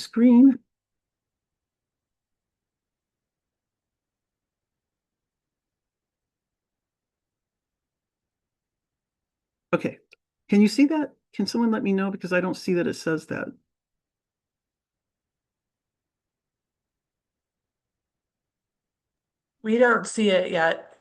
screen. Okay. Can you see that? Can someone let me know? Because I don't see that it says that. We don't see it yet.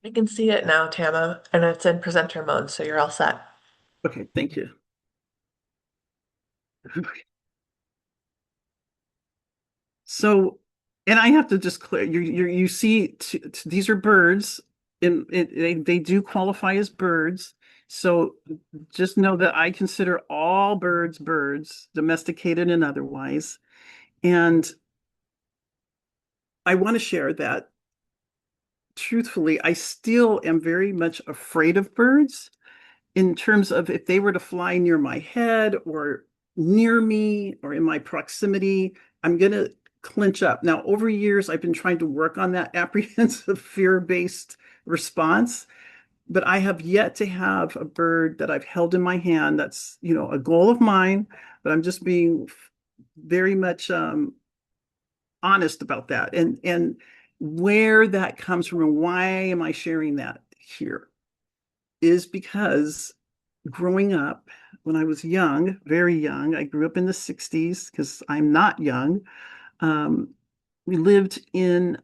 We can see it now, Tama, and it's in presenter mode, so you're all set. Okay, thank you. So, and I have to just clear you see these are birds they do qualify as birds. So just know that I consider all birds birds, domesticated and otherwise. And I want to share that truthfully, I still am very much afraid of birds in terms of if they were to fly near my head or near me or in my proximity, I'm going to clinch up. Now, over years, I've been trying to work on that apprehensive, fear-based response, but I have yet to have a bird that I've held in my hand. That's, a goal of mine, but I'm just being very much honest about that. And where that comes from and why am I sharing that here is because growing up when I was young, very young, I grew up in the 60s because I'm not young. Um, we lived in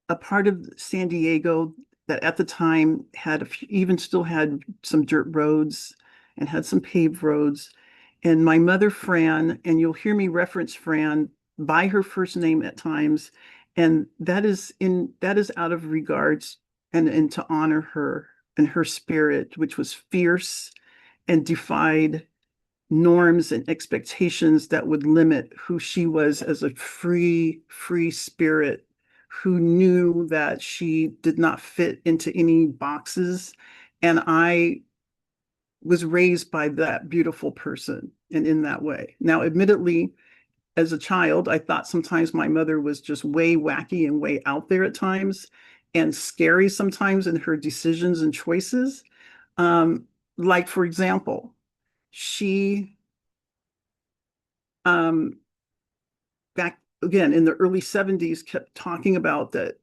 a part of San Diego that at the time had even still had some dirt roads and had some paved roads. And my mother, Fran, and you'll hear me reference Fran by her first name at times, and that is out of regards and to honor her and her spirit, which was fierce and defied norms and expectations that would limit who she was as a free spirit who knew that she did not fit into any boxes. And I was raised by that beautiful person and in that way. Now, admittedly, as a child, I thought sometimes my mother was just way wacky and way out there at times and scary sometimes in her decisions and choices. Um, like, for example, she um, back again in the early 70s kept talking about that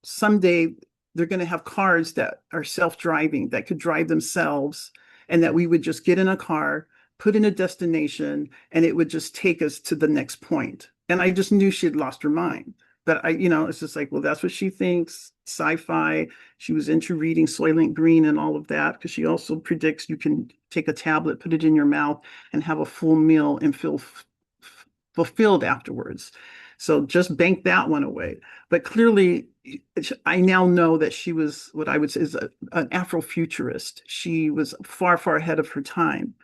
someday they're going to have cars that are self-driving that could drive themselves and that we would just get in a car, put in a destination, and it would just take us to the next point. And I just knew she had lost her mind. But it's just like, well, that's what she thinks, sci-fi. She was into reading Soylent Green and all of that because she also predicts you can take a tablet, put it in your mouth, and have a full meal and feel fulfilled afterwards. So just bank that one away. But clearly, I now know that she was what I would say is an Afrofuturist. She was far, far ahead of her time.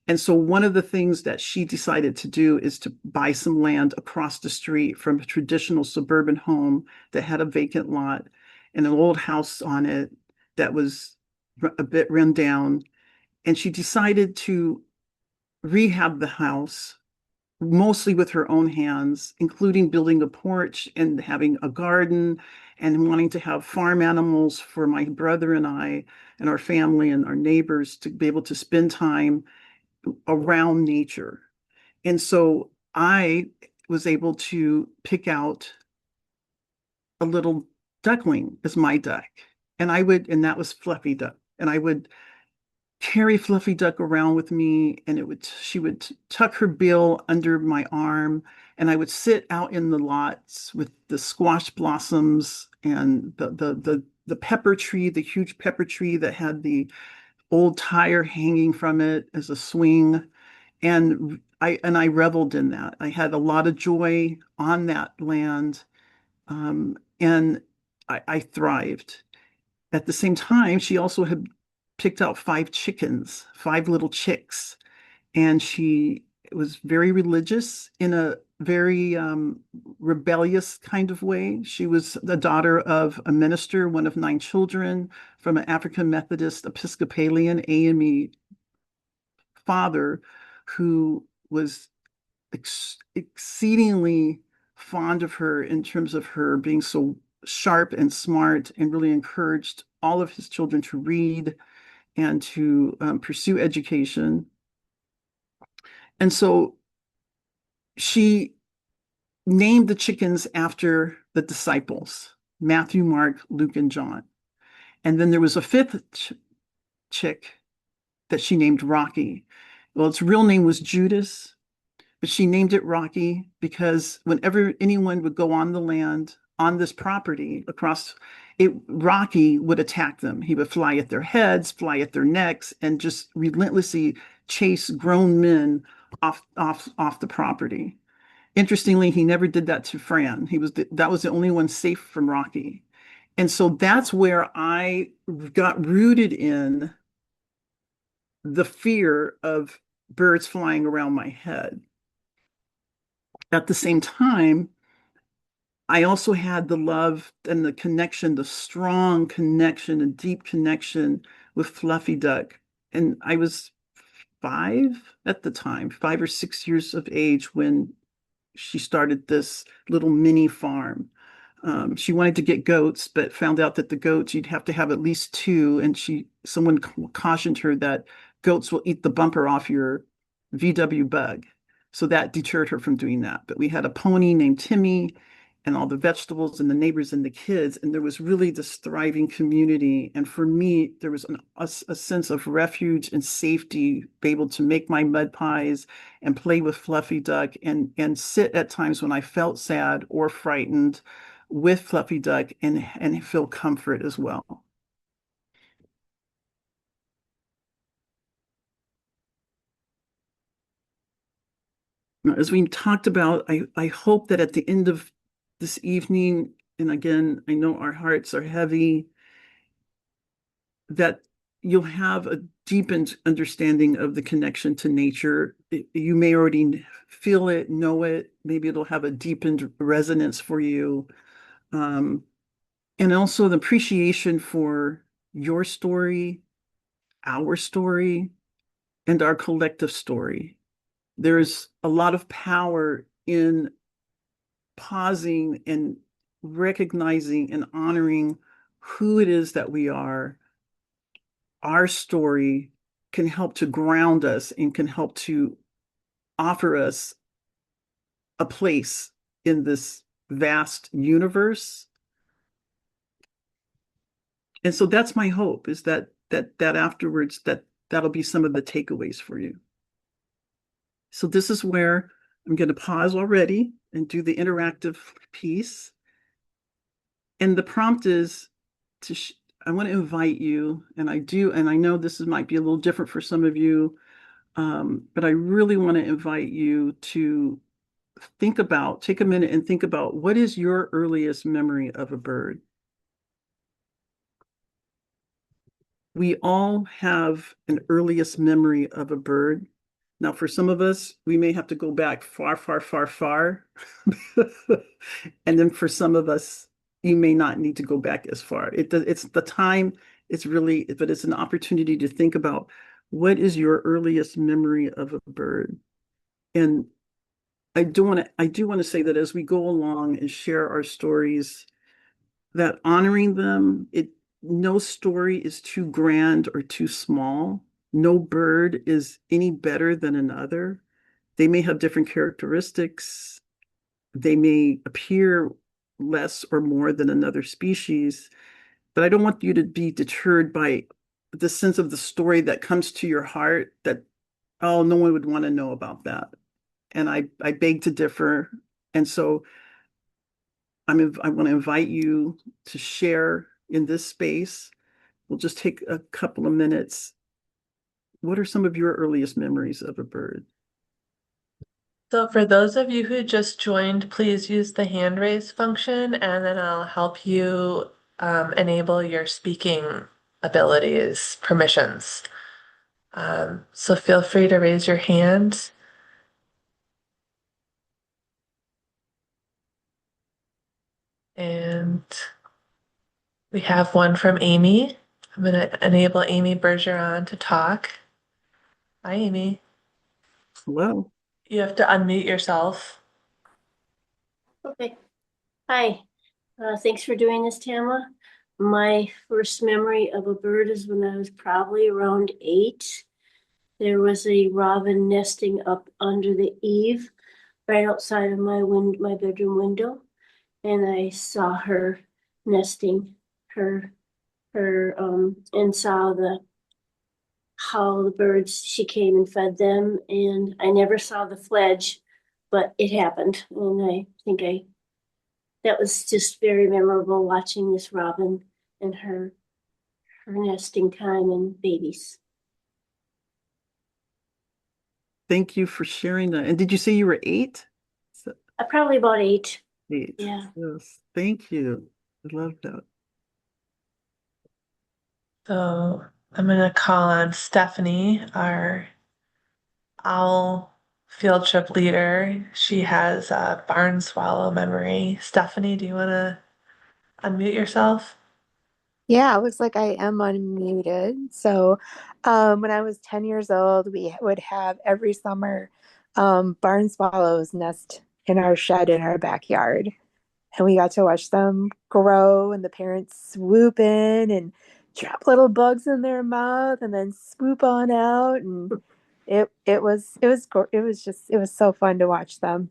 And so one of the things that she decided to do is to buy some land across the street from a traditional suburban home that had a vacant lot and an old house on it that was a bit run down. And she decided to rehab the house mostly with her own hands, including building a porch and having a garden and wanting to have farm animals for my brother and I and our family and our neighbors to be able to spend time around nature. And so I was able to pick out a little duckling as my duck. And that was Fluffy Duck. And I would carry Fluffy Duck around with me, and she would tuck her bill under my arm, and I would sit out in the lots with the squash blossoms and the pepper tree, the huge pepper tree that had the old tire hanging from it as a swing. And I reveled in that. I had a lot of joy on that land, and I thrived. At the same time, she also had picked out five chickens, five little chicks, and she was very religious in a very rebellious kind of way. She was the daughter of a minister, one of 9 children, from an African Methodist Episcopalian AME father who was exceedingly fond of her in terms of her being so sharp and smart, and really encouraged all of his children to read and to pursue education. And so she named the chickens after the disciples, Matthew, Mark, Luke, and John. And then there was a fifth chick that she named Rocky. Well, its real name was Judas, but she named it Rocky because whenever anyone would go on the land on this property across it, Rocky would attack them. He would fly at their heads, fly at their necks, and just relentlessly chase grown men off the property. Interestingly, he never did that to Fran. That was the only one safe from Rocky. And so that's where I got rooted in the fear of birds flying around my head. At the same time, I also had the love and the connection, the strong connection and deep connection with Fluffy Duck. And I was 5 at the time, 5 or 6 years of age when she started this little mini farm. She wanted to get goats, but found out that the goats, you'd have to have at least 2. And someone cautioned her that goats will eat the bumper off your VW bug. So that deterred her from doing that. But we had a pony named Timmy, and all the vegetables and the neighbors and the kids. And there was really this thriving community. And for me, there was a sense of refuge and safety, be able to make my mud pies and play with Fluffy Duck, and sit at times when I felt sad or frightened with Fluffy Duck, and feel comfort as well. Now, as we talked about, I hope that at the end of this evening, and again, I know our hearts are heavy, that you'll have a deepened understanding of the connection to nature. You may already feel it, know it. Maybe it'll have a deepened resonance for you. And also the appreciation for your story, our story, and our collective story. There's a lot of power in pausing and recognizing and honoring who it is that we are. Our story can help to ground us and can help to offer us a place in this vast universe. And so that's my hope, is that afterwards that'll be some of the takeaways for you. So this is where I'm going to pause already and do the interactive piece. And the prompt is I want to invite you, and I know might be a little different for some of you, but I really want to invite you to take a minute and think about, what is your earliest memory of a bird? We all have an earliest memory of a bird. Now, for some of us, we may have to go back far, far, far, far. And then for some of us, you may not need to go back as far. It's the time, but it's an opportunity to think about, what is your earliest memory of a bird? And I do want to say that as we go along and share our stories, that honoring them, no story is too grand or too small. No bird is any better than another. They may have different characteristics. They may appear less or more than another species, but I don't want you to be deterred by the sense of the story that comes to your heart that, oh, no one would want to know about that. And I beg to differ. And so I want to invite you to share in this space. We'll just take a couple of minutes. What are some of your earliest memories of a bird? So for those of you who just joined, please use the hand raise function, and then I'll help you enable your speaking abilities, permissions. So, feel free to raise your hand. And we have one from Amy. I'm going to enable Amy Bergeron to talk. Hi, Amy. Hello. You have to unmute yourself. Okay. Hi. Thanks for doing this, Tammah. My first memory of a bird is when I was probably around 8. There was a robin nesting up under the eave right outside of my bedroom window, and I saw her nesting and saw how the birds, she came and fed them, and I never saw the fledge, but it happened, and I think that was just very memorable watching this robin and her nesting time and babies. Thank you for sharing that. And did you say you were 8? So, Probably about 8. 8. Yeah. Yes. Thank you. I love that. So I'm going to call on Stephanie, our owl field trip leader. She has a barn swallow memory. Stephanie, do you want to unmute yourself? Yeah, it looks like I am unmuted. So, when I was 10 years old, we would have every summer barn swallows nest in our shed in our backyard. And we got to watch them grow, and the parents swoop in and drop little bugs in their mouth and then swoop on out. And it was so fun to watch them.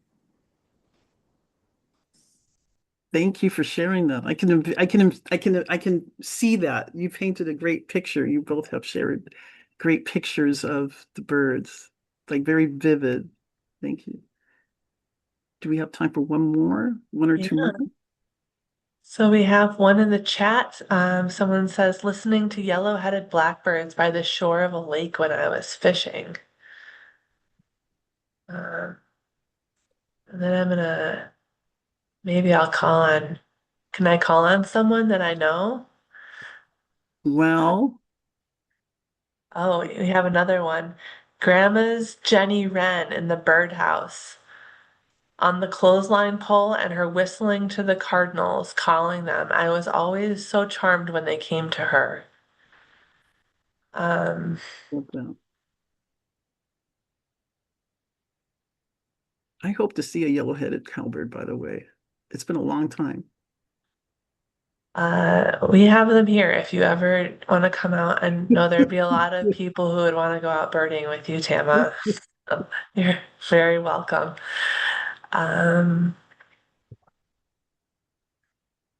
Thank you for sharing that. I can see that. You painted a great picture. You both have shared great pictures of the birds, like very vivid. Thank you. Do we have time for one or two Yeah. more? So we have one in the chat. Someone says, listening to yellow-headed blackbirds by the shore of a lake when I was fishing. Um, and then maybe I'll call on, can I call on someone that I know? Well, Oh, we have another one. Grandma's Jenny Wren in the birdhouse on the clothesline pole and her whistling to the cardinals, calling them. I was always so charmed when they came to her. Um, I hope to see a yellow-headed cowbird, by the way. It's been a long time. we have them here if you ever want to come out. And know there'd be a lot of people who would want to go out birding with you, Tammah. You're very welcome. Um,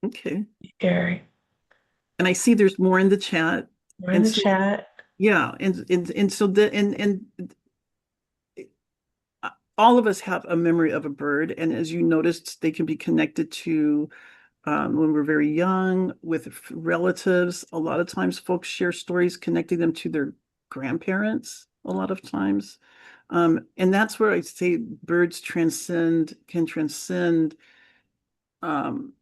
Okay. here, And I see there's more in the chat. we're in And the so chat. yeah, and so all of us have a memory of a bird, and as you noticed, they can be connected to when we're very young with relatives. A lot of times, folks share stories connecting them to their grandparents. A lot of times, and that's where I say birds can transcend um,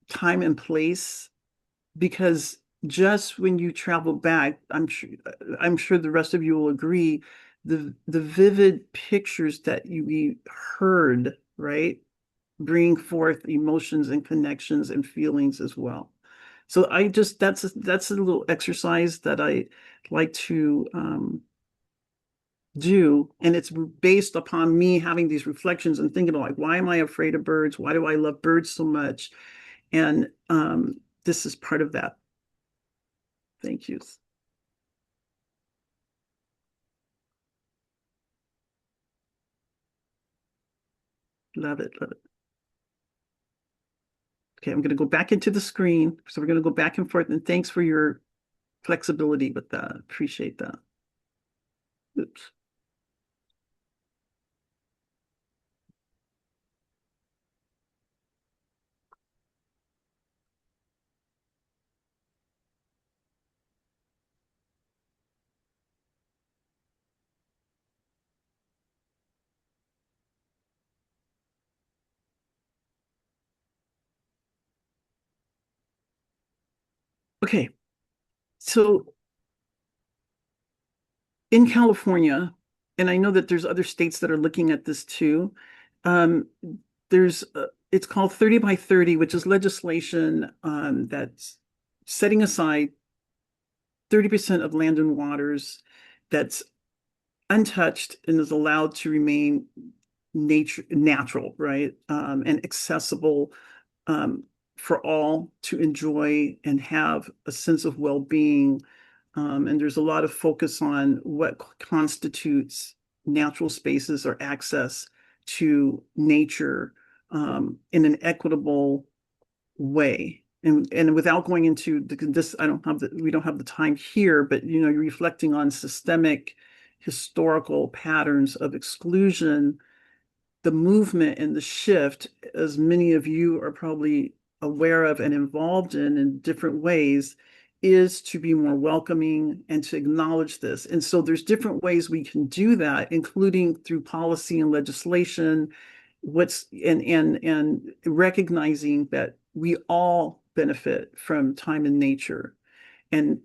time and place, because just when you travel back, I'm sure the rest of you will agree, the vivid pictures that we heard, right, bring forth emotions and connections and feelings as well. So that's a little exercise that I like to do, and it's based upon me having these reflections and thinking about, like, why am I afraid of birds? Why do I love birds so much? And this is part of that. Thank you. Love it, love it. Okay, I'm going to go back into the screen. So we're going to go back and forth, and thanks for your flexibility with that. Appreciate that. Oops. Okay, so in California, and I know that there's other states that are looking at this too, um, there's it's called 30 by 30, which is legislation that's setting aside 30% of land and waters that's untouched and is allowed to remain natural, right? And accessible for all to enjoy and have a sense of well-being. And there's a lot of focus on what constitutes natural spaces or access to nature in an equitable way. And without going into this, we don't have the time here, but you're reflecting on systemic historical patterns of exclusion, the movement and the shift, as many of you are probably aware of and involved in different ways, is to be more welcoming and to acknowledge this. And so there's different ways we can do that, including through policy and legislation, and recognizing that we all benefit from time in nature. And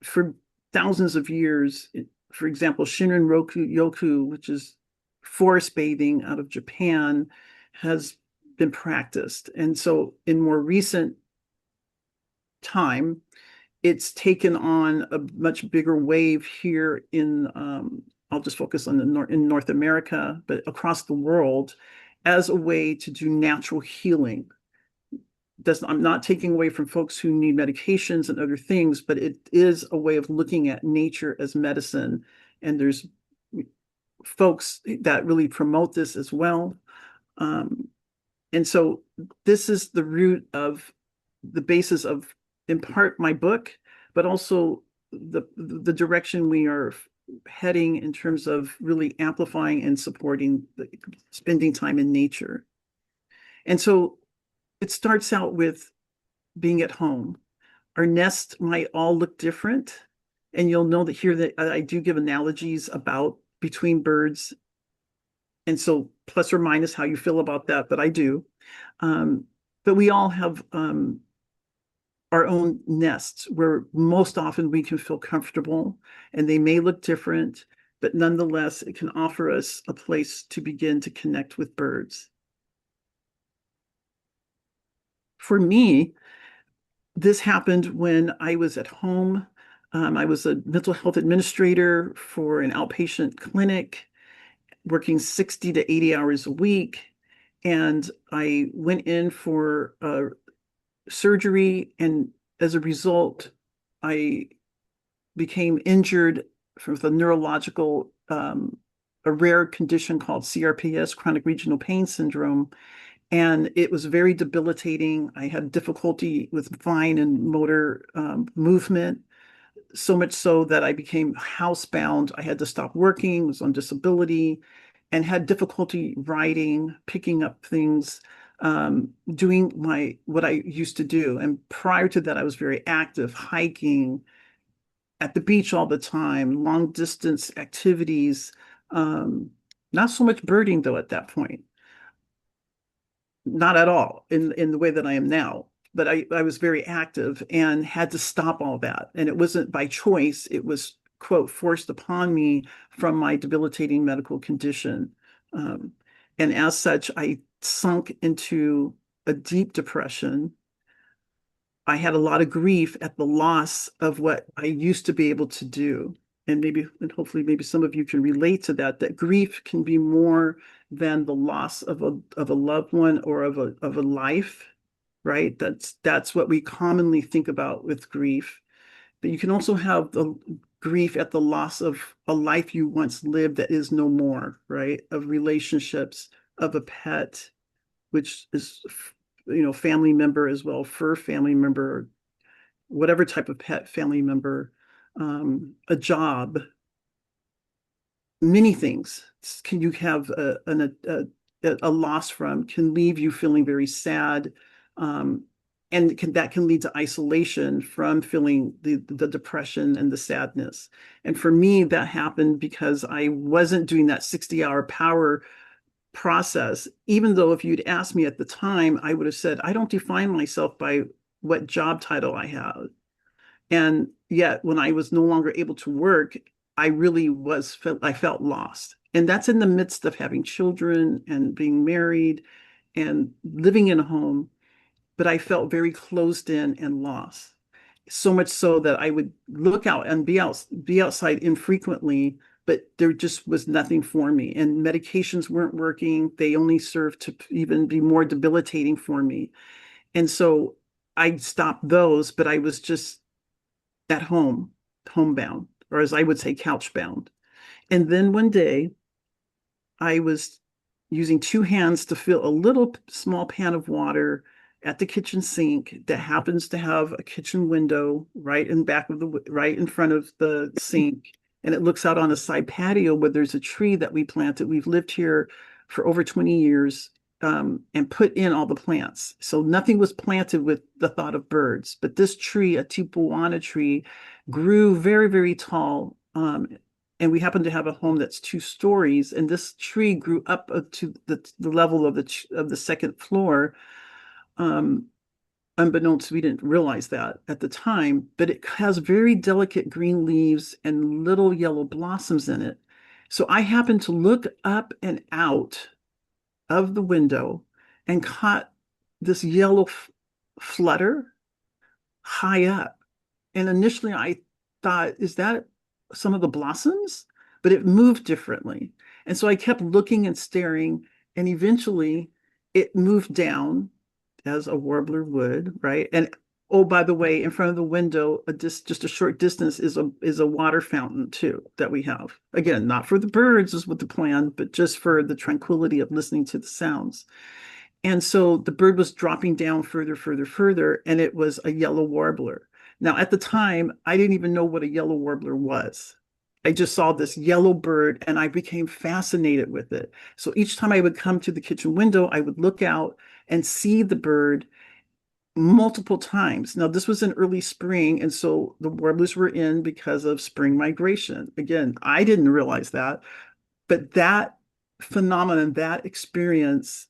for thousands of years, for example, Shinrin Yoku, which is forest bathing out of Japan, has been practiced. And so in more recent time, it's taken on a much bigger wave here in, I'll just focus on in North America, but across the world, as a way to do natural healing. I'm not taking away from folks who need medications and other things, but it is a way of looking at nature as medicine. And there's folks that really promote this as well. And so this is the root of the basis of, in part, my book, but also the direction we are heading in terms of really amplifying and supporting spending time in nature. And so it starts out with being at home. Our nests might all look different, and you'll know that here that I do give analogies about between birds. And so plus or minus how you feel about that, but I do. But we all have our own nests where most often we can feel comfortable, and they may look different, but nonetheless, it can offer us a place to begin to connect with birds. For me, this happened when I was at home. I was a mental health administrator for an outpatient clinic, working 60 to 80 hours a week. And I went in for surgery. And as a result, I became injured with a neurological, a rare condition called CRPS, chronic regional pain syndrome. And it was very debilitating. I had difficulty with fine and motor movement, so much so that I became housebound. I had to stop working, was on disability, and had difficulty writing, picking up things, doing what I used to do. And prior to that, I was very active, hiking at the beach all the time, long distance activities, not so much birding though at that point. Not at all in the way that I am now, but I was very active and had to stop all that. And it wasn't by choice. It was, quote, forced upon me from my debilitating medical condition. And as such, I sunk into a deep depression. I had a lot of grief at the loss of what I used to be able to do. And hopefully some of you can relate to that grief can be more than the loss of a loved one or of a life, right? That's what we commonly think about with grief. But you can also have the grief at the loss of a life you once lived that is no more, right? Of relationships, of a pet, which is, family member as well, fur family member, whatever type of pet family member, a job, many things can you have a loss from, can leave you feeling very sad, and that can lead to isolation from feeling the depression and the sadness. And for me, that happened because I wasn't doing that 60-hour power process, even though if you'd asked me at the time, I would have said, I don't define myself by what job title I have. And yet when I was no longer able to work, I felt lost. And that's in the midst of having children and being married and living in a home, but I felt very closed in and lost. So much so that I would look out and be outside infrequently, but there just was nothing for me. And medications weren't working. They only served to even be more debilitating for me. And so I stopped those, but I was just at home, homebound, or as I would say, couch bound. And then one day I was using two hands to fill a little small pan of water at the kitchen sink that happens to have a kitchen window right in front of the sink. And it looks out on a side patio where there's a tree that we planted. We've lived here for over 20 years, and put in all the plants. So nothing was planted with the thought of birds. But this tree, a tipuana tree, grew very, very tall. And we happen to have a home that's 2 stories, and this tree grew up to the level of the second floor. Um, Unbeknownst, we didn't realize that at the time, but it has very delicate green leaves and little yellow blossoms in it. So I happened to look up and out of the window and caught this yellow flutter high up. And initially I thought, is that some of the blossoms? But it moved differently. And so I kept looking and staring, and eventually it moved down as a warbler would, right? And oh, by the way, in front of the window, just a short distance is a water fountain too that we have. Again, not for the birds is what the plan, but just for the tranquility of listening to the sounds. And so the bird was dropping down further, further, further, and it was a yellow warbler. Now, at the time, I didn't even know what a yellow warbler was. I just saw this yellow bird and I became fascinated with it. So each time I would come to the kitchen window, I would look out and see the bird multiple times. Now, this was in early spring, and so the warblers were in because of spring migration. Again, I didn't realize that, but that phenomenon, that experience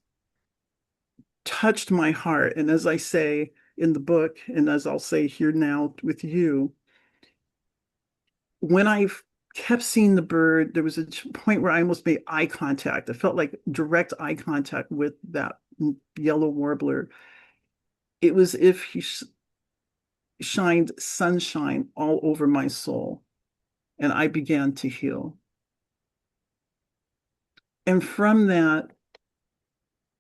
touched my heart. And as I say in the book, and as I'll say here now with you, when I kept seeing the bird, there was a point where I almost made eye contact. I felt like direct eye contact with that yellow warbler. It was as if he shined sunshine all over my soul, and I began to heal. And from that,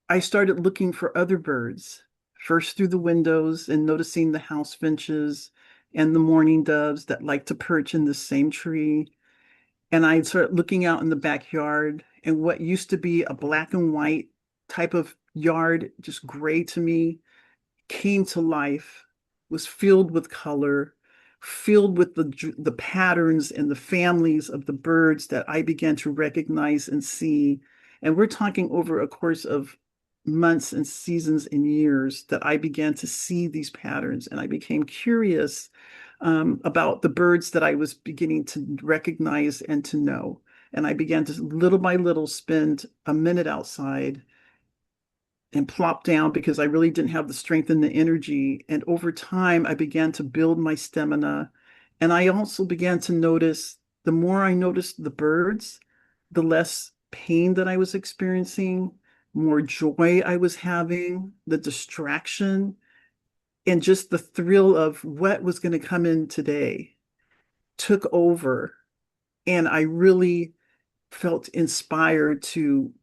I started looking for other birds, first through the windows and noticing the house finches and the mourning doves that like to perch in the same tree. And I started looking out in the backyard, and what used to be a black and white type of yard, just gray to me, came to life, was filled with color, filled with the patterns and the families of the birds that I began to recognize and see. And we're talking over a course of months and seasons and years that I began to see these patterns, and I became curious about the birds that I was beginning to recognize and to know. And I began to little by little spend a minute outside and plop down because I really didn't have the strength and the energy. And over time, I began to build my stamina. And I also began to notice the more I noticed the birds, the less pain that I was experiencing, more joy I was having, the distraction, and just the thrill of what was going to come in today took over. And I really felt inspired to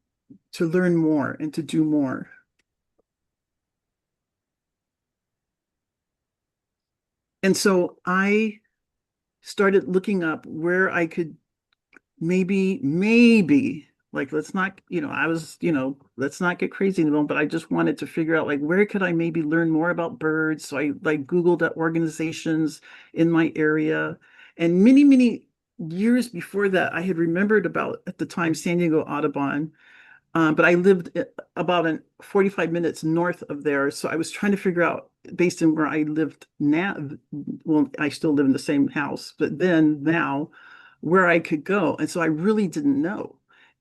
learn more and to do more. And so I started looking up where I could maybe, like, let's not, I was, let's not get crazy in the moment, but I just wanted to figure out, like, where could I maybe learn more about birds? So I like Googled up organizations in my area. And many, many years before that, I had remembered about, at the time, San Diego Audubon. But I lived about 45 minutes north of there. So I was trying to figure out, based on where I lived now, well, I still live in the same house, but then now where I could go. And so I really didn't know.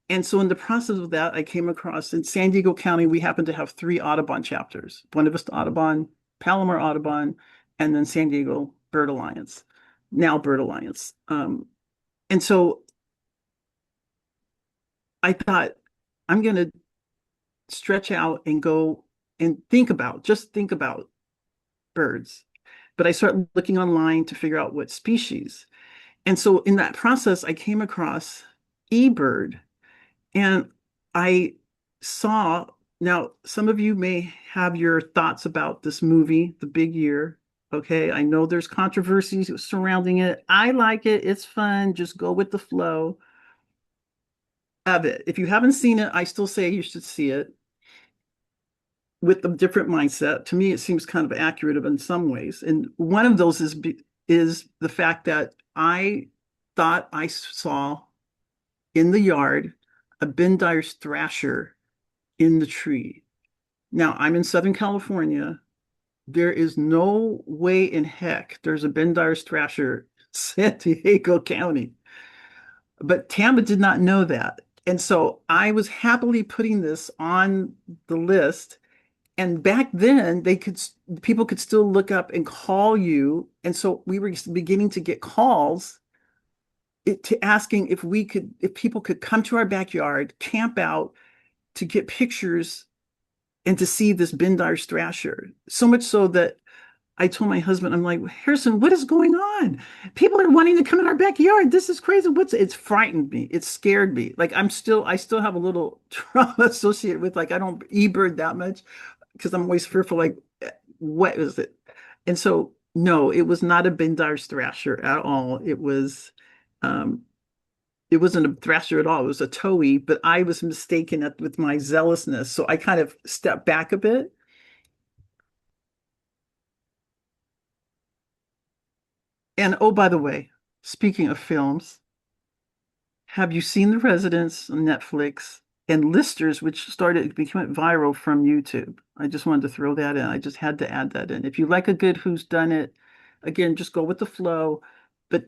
And so in the process of that, I came across in San Diego County, we happen to have 3 Audubon chapters, Buena Vista Audubon, Palomar Audubon, and then San Diego Bird Alliance, now Bird Alliance. And so I thought, I'm going to stretch out and go and just think about birds. But I started looking online to figure out what species. And so in that process, I came across eBird, and I saw, now some of you may have your thoughts about this movie, The Big Year. Okay, I know there's controversies surrounding it. I like it. It's fun. Just go with the flow of it. If you haven't seen it, I still say you should see it with a different mindset. To me, it seems kind of accurate in some ways. And one of those is the fact that I thought I saw in the yard a Bendire's thrasher in the tree. Now, I'm in Southern California. There is no way in heck there's a Bendire's thrasher in San Diego County. But Tammah did not know that. And so I was happily putting this on the list. And back then, people could still look up and call you. And so we were beginning to get calls to asking if people could come to our backyard, camp out to get pictures and to see this Bendire's thrasher. So much so that I told my husband, I'm like, Harrison, what is going on? People are wanting to come in our backyard. This is crazy. It's frightened me. It scared me. Like I still have a little trauma associated with, like, I don't eBird that much because I'm always fearful, like, what is it? And so, no, it was not a Bendire's thrasher at all. It wasn't a thrasher at all. It was a towhee, but I was mistaken with my zealousness. So I kind of stepped back a bit. And oh, by the way, speaking of films, have you seen The Residence on Netflix and Listers, which became viral from YouTube? I just wanted to throw that in. I just had to add that in. If you like a good who's done it, again, just go with the flow. But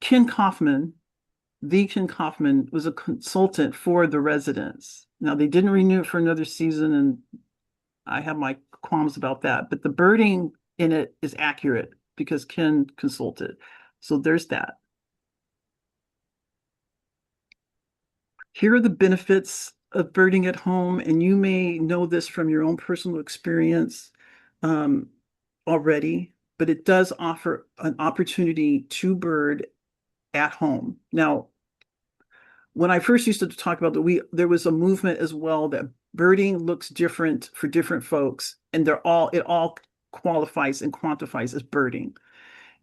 Ken Kaufman, Ken Kaufman, was a consultant for The Residence. Now, they didn't renew it for another season, and I have my qualms about that. But the birding in it is accurate because Ken consulted. So there's that. Here are the benefits of birding at home, and you may know this from your own personal experience already, but it does offer an opportunity to bird at home. Now, when I first used to talk about there was a movement as well that birding looks different for different folks, and it all qualifies and quantifies as birding.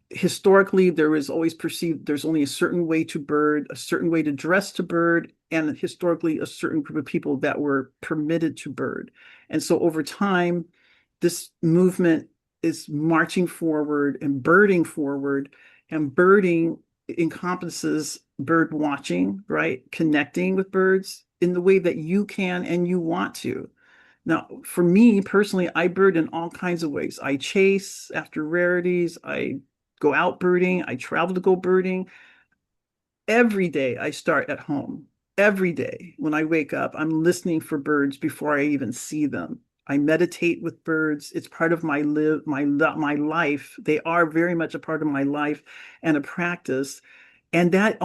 Historically, there was always perceived there's only a certain way to bird, a certain way to dress to bird, and historically a certain group of people that were permitted to bird. And so over time, this movement is marching forward and birding forward, and birding encompasses bird watching, right? Connecting with birds in the way that you can and you want to. Now, for me personally, I bird in all kinds of ways. I chase after rarities. I go out birding. I travel to go birding. Every day I start at home. Every day when I wake up, I'm listening for birds before I even see them. I meditate with birds. It's part of my life. They are very much a part of my life and a practice. And that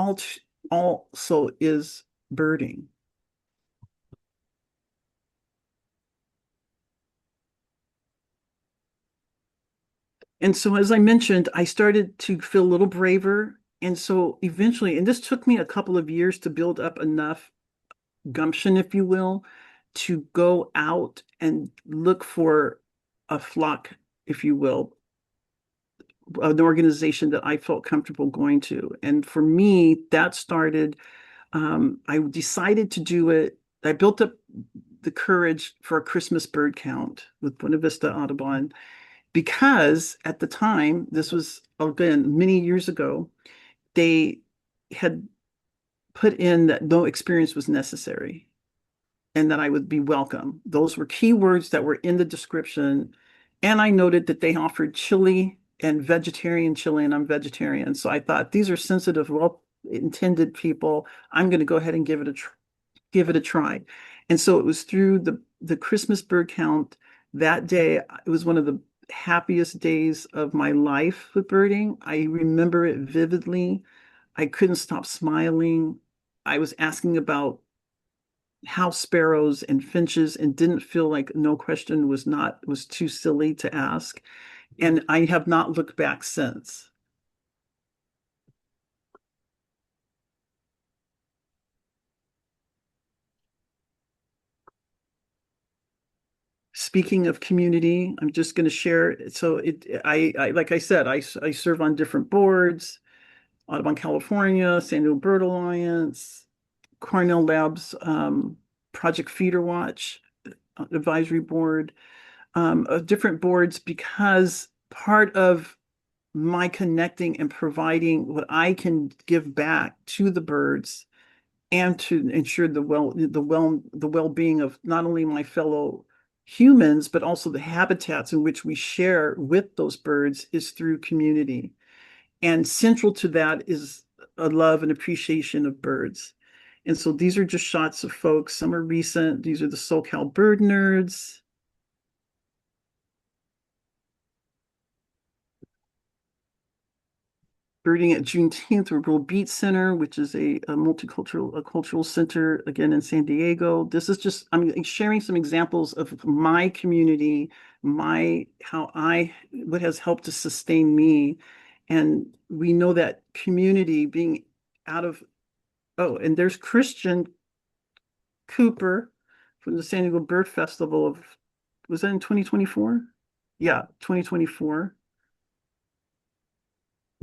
also is birding. And so, as I mentioned, I started to feel a little braver. And so eventually, and this took me a couple of years to build up enough gumption, if you will, to go out and look for a flock, if you will, an organization that I felt comfortable going to. And for me, that started, I decided to do it. I built up the courage for a Christmas bird count with Buena Vista Audubon, because at the time, this was, again, many years ago, they had put in that no experience was necessary and that I would be welcome. Those were key words that were in the description. And I noted that they offered chili and vegetarian chili, and I'm vegetarian. So I thought, these are sensitive, well-intended people. I'm going to go ahead and give it a try. And so it was through the Christmas bird count that day. It was one of the happiest days of my life with birding. I remember it vividly. I couldn't stop smiling. I was asking about house sparrows and finches and didn't feel like no question was too silly to ask. And I have not looked back since. Speaking of community, I'm just going to share. So I like I said, I serve on different boards: Audubon California, San Diego Bird Alliance, Cornell Labs, Project Feeder Watch Advisory Board, different boards, because part of my connecting and providing what I can give back to the birds and to ensure the well-being of not only my fellow humans, but also the habitats in which we share with those birds is through community. And central to that is a love and appreciation of birds. And so these are just shots of folks. Some are recent. These are the SoCal bird nerds. Birding at Juneteenth, World Beat Center, which is a multicultural cultural center, again in San Diego. This is just, I'm sharing some examples of my community, what has helped to sustain me. And we know that community being out of, oh, and there's Christian Cooper from the San Diego Bird Festival was that in 2024? Yeah, 2024.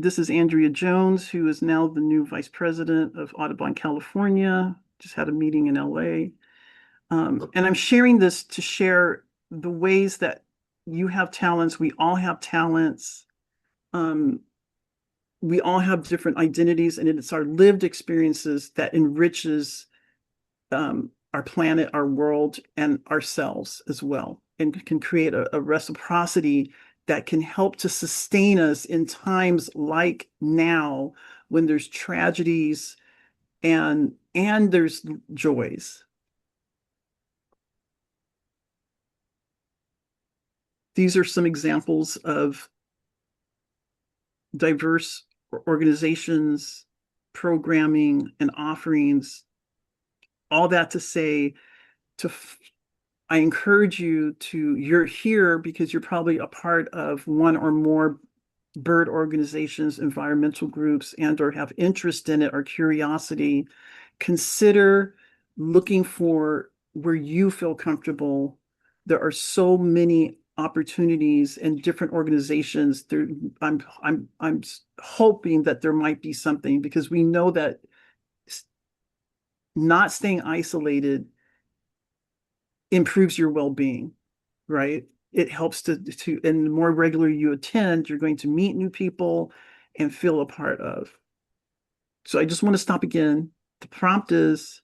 This is Andrea Jones, who is now the new vice president of Audubon California. Just had a meeting in LA. And I'm sharing this to share the ways that you have talents. We all have talents. We all have different identities, and it's our lived experiences that enriches our planet, our world, and ourselves as well, and can create a reciprocity that can help to sustain us in times like now when there's tragedies and there's joys. These are some examples of diverse organizations, programming, and offerings. All that to say, I encourage you're here because you're probably a part of one or more bird organizations, environmental groups, and or have interest in it or curiosity. Consider looking for where you feel comfortable. There are so many opportunities and different organizations. I'm hoping that there might be something, because we know that not staying isolated improves your well-being, right? It helps and the more regular you attend, you're going to meet new people and feel a part of. So I just want to stop again. The prompt is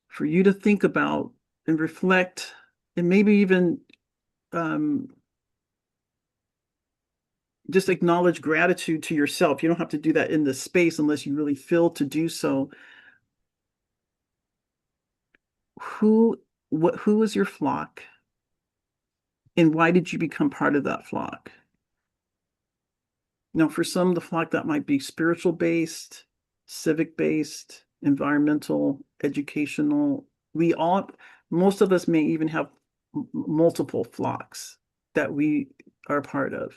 for you to think about and reflect, and maybe even just acknowledge gratitude to yourself. You don't have to do that in this space unless you really feel to do so. Who is your flock? And why did you become part of that flock? Now, for some, the flock that might be spiritual based, civic based, environmental, educational. Most of us may even have multiple flocks that we are part of.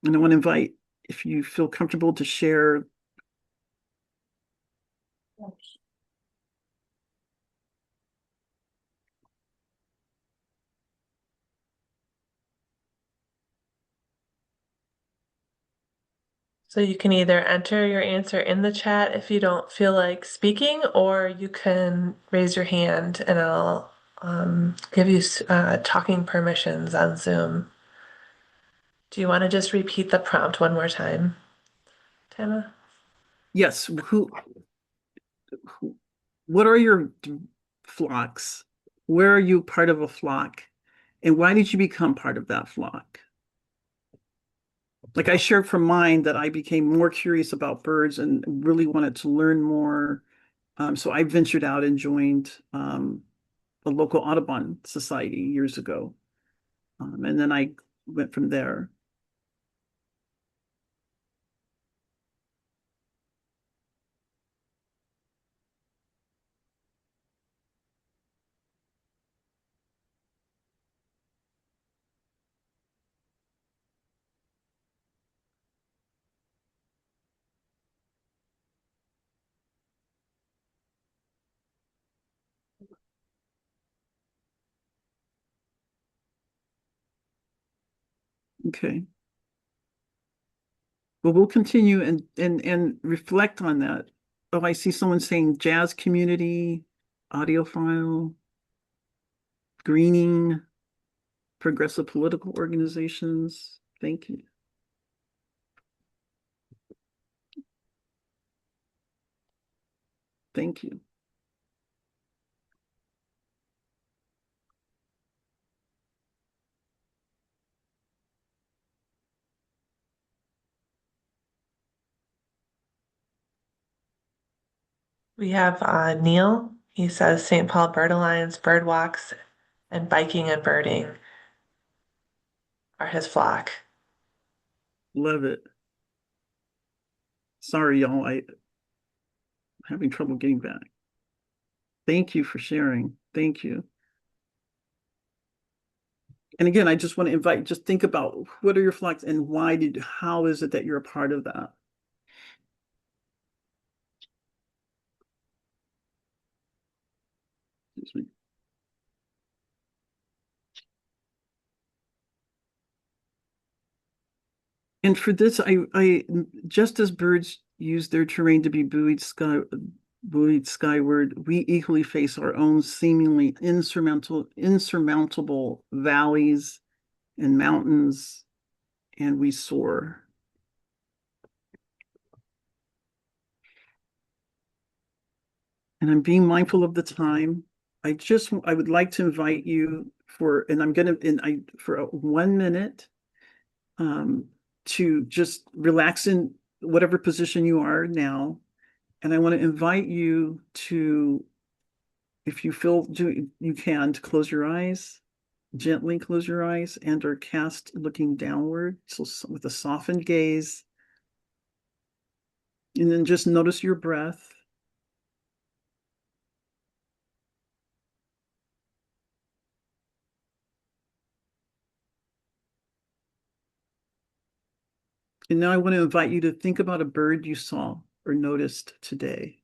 And I want to invite, if you feel comfortable, to share. So you can either enter your answer in the chat if you don't feel like speaking, or you can raise your hand and I'll give you talking permissions on Zoom. Do you want to just repeat the prompt one more time, Tammah? Yes. What are your flocks? Where are you part of a flock? And why did you become part of that flock? Like I shared from mine that I became more curious about birds and really wanted to learn more. So I ventured out and joined a local Audubon society years ago. And then I went from there. Okay. Well, we'll continue and reflect on that. Oh, I see someone saying jazz community, audiophile, greening, progressive political organizations. Thank you. Thank you. We have Neil. He says St. Paul Bird Alliance, bird walks, and biking and birding are his flock. Love it. Sorry, y'all. I'm having trouble getting back. Thank you for sharing. Thank you. And again, I just want to invite, just think about what are your flocks and how is it that you're a part of that? Excuse me. And for this, I just as birds use their terrain to be buoyed skyward, we equally face our own seemingly insurmountable valleys and mountains, and we soar. And I'm being mindful of the time. I would like to invite you for 1 minute to just relax in whatever position you are now. And I want to invite you to, if you feel you can, to close your eyes, gently close your eyes, and or cast looking downward. So with a softened gaze. And then just notice your breath. And now I want to invite you to think about a bird you saw or noticed today.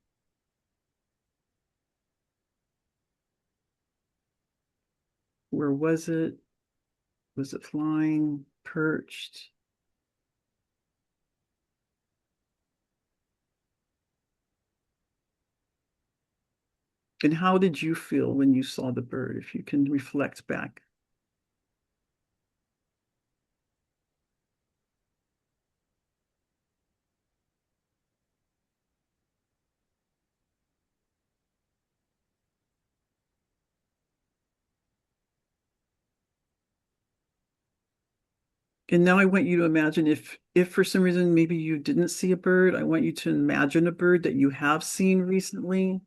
Where was it? Was it flying, perched? And how did you feel when you saw the bird, if you can reflect back? And now I want you to imagine if for some reason maybe you didn't see a bird, I want you to imagine a bird that you have seen recently.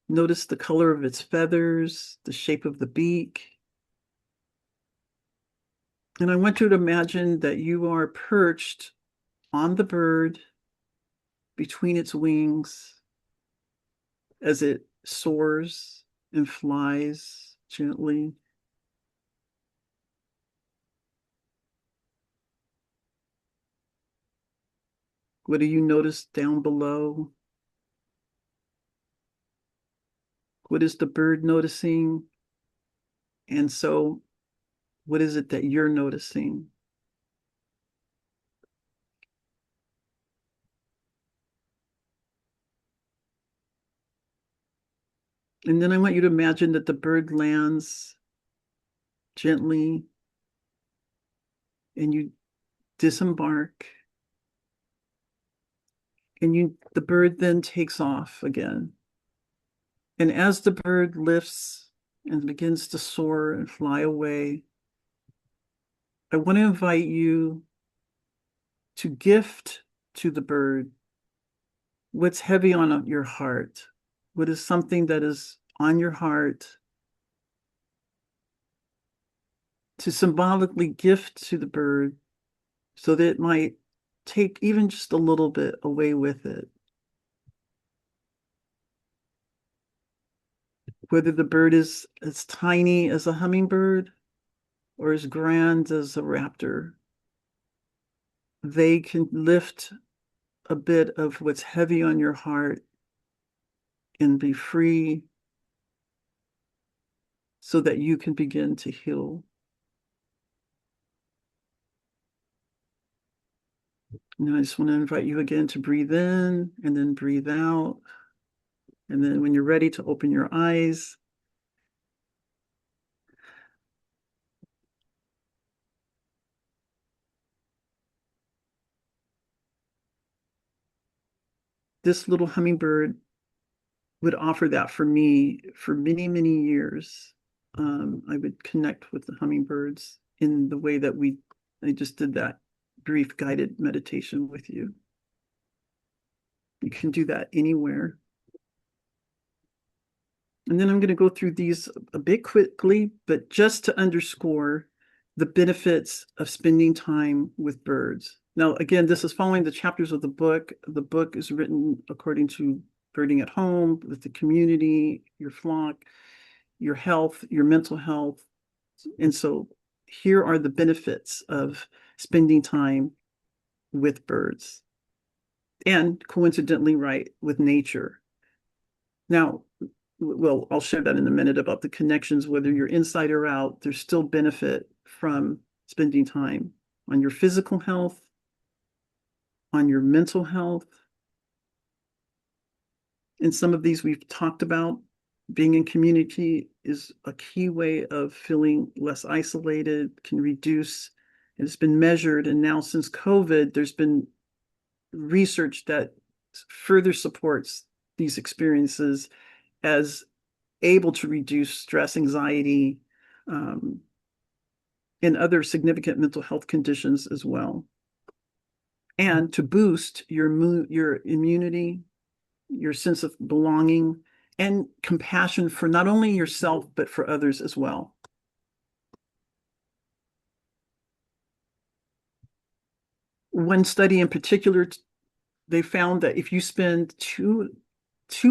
Notice the color of its feathers, the shape of the beak. And I want you to imagine that you are perched on the bird between its wings as it soars and flies gently. What do you notice down below? What is the bird noticing? And so, what is it that you're noticing? And then I want you to imagine that the bird lands gently and you disembark. And the bird then takes off again. And as the bird lifts and begins to soar and fly away, I want to invite you to gift to the bird what's heavy on your heart. What is something that is on your heart to symbolically gift to the bird so that it might take even just a little bit away with it. Whether the bird is as tiny as a hummingbird or as grand as a raptor, they can lift a bit of what's heavy on your heart and be free, so that you can begin to heal. Now I just want to invite you again to breathe in and then breathe out. And then when you're ready to open your eyes, this little hummingbird would offer that for me for many, many years. I would connect with the hummingbirds in the way that I just did that brief guided meditation with you. You can do that anywhere. And then I'm going to go through these a bit quickly, but just to underscore the benefits of spending time with birds. Now, again, this is following the chapters of the book. The book is written according to birding at home, with the community, your flock, your health, your mental health. And so here are the benefits of spending time with birds and coincidentally, right, with nature. Now, well, I'll share that in a minute about the connections, whether you're inside or out, there's still benefit from spending time on your physical health, on your mental health. And some of these we've talked about. Being in community is a key way of feeling less isolated, can reduce, and it's been measured. And now since COVID, there's been research that further supports these experiences as able to reduce stress, anxiety, and other significant mental health conditions as well. And to boost your immunity, your sense of belonging, and compassion for not only yourself, but for others as well. One study in particular, they found that if you spend two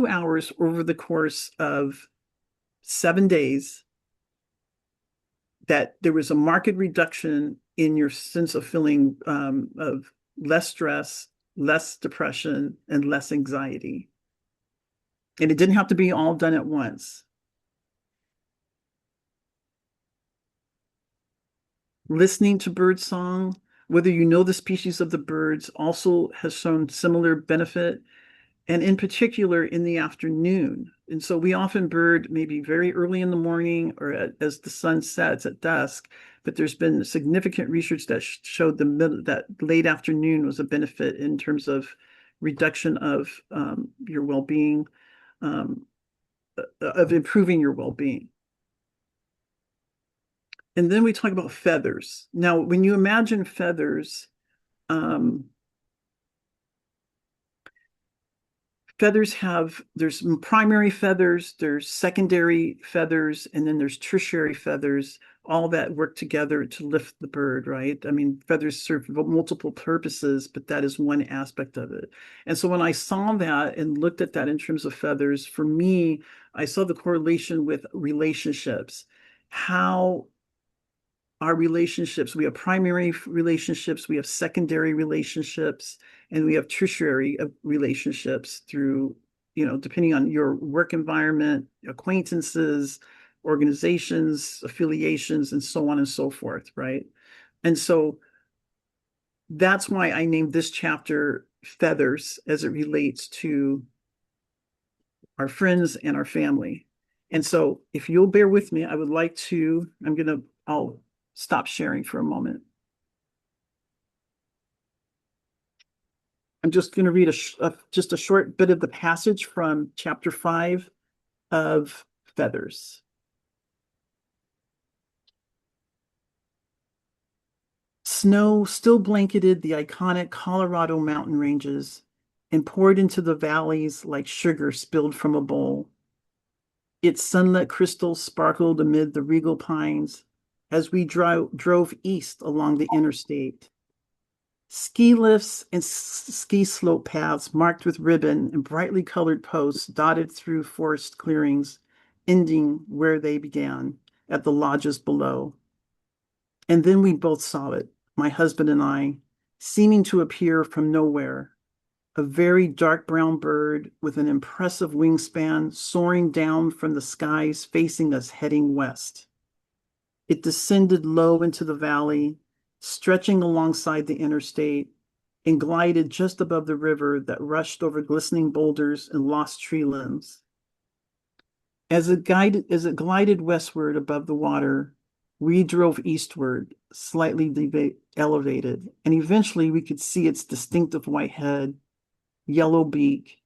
hours over the course of 7 days, that there was a marked reduction in your sense of feeling of less stress, less depression, and less anxiety. And it didn't have to be all done at once. Listening to bird song, whether you know the species of the birds, also has shown similar benefit, and in particular in the afternoon. And so we often bird maybe very early in the morning or as the sun sets at dusk, but there's been significant research that showed that late afternoon was a benefit in terms of reduction of your well-being, of improving your well-being. And then we talk about feathers. Now, when you imagine feathers, there's primary feathers, there's secondary feathers, and then there's tertiary feathers, all that work together to lift the bird, right? I mean, feathers serve multiple purposes, but that is one aspect of it. And so when I saw that and looked at that in terms of feathers, for me, I saw the correlation with relationships, how our relationships, we have primary relationships, we have secondary relationships, and we have tertiary relationships through, depending on your work environment, acquaintances, organizations, affiliations, and so on and so forth, right? And so that's why I named this chapter Feathers, as it relates to our friends and our family. And so if you'll bear with me, I would like to, I'll stop sharing for a moment. I'm just going to read just a short bit of the passage from chapter 5 of Feathers. Snow still blanketed the iconic Colorado mountain ranges and poured into the valleys like sugar spilled from a bowl. Its sunlit crystals sparkled amid the regal pines as we drove east along the interstate. Ski lifts and ski slope paths marked with ribbon and brightly colored posts dotted through forest clearings, ending where they began, at the lodges below. And then we both saw it, my husband and I, seeming to appear from nowhere, a very dark brown bird with an impressive wingspan soaring down from the skies facing us heading west. It descended low into the valley, stretching alongside the interstate, and glided just above the river that rushed over glistening boulders and lost tree limbs. As it glided westward above the water, we drove eastward, slightly elevated, and eventually we could see its distinctive white head, yellow beak,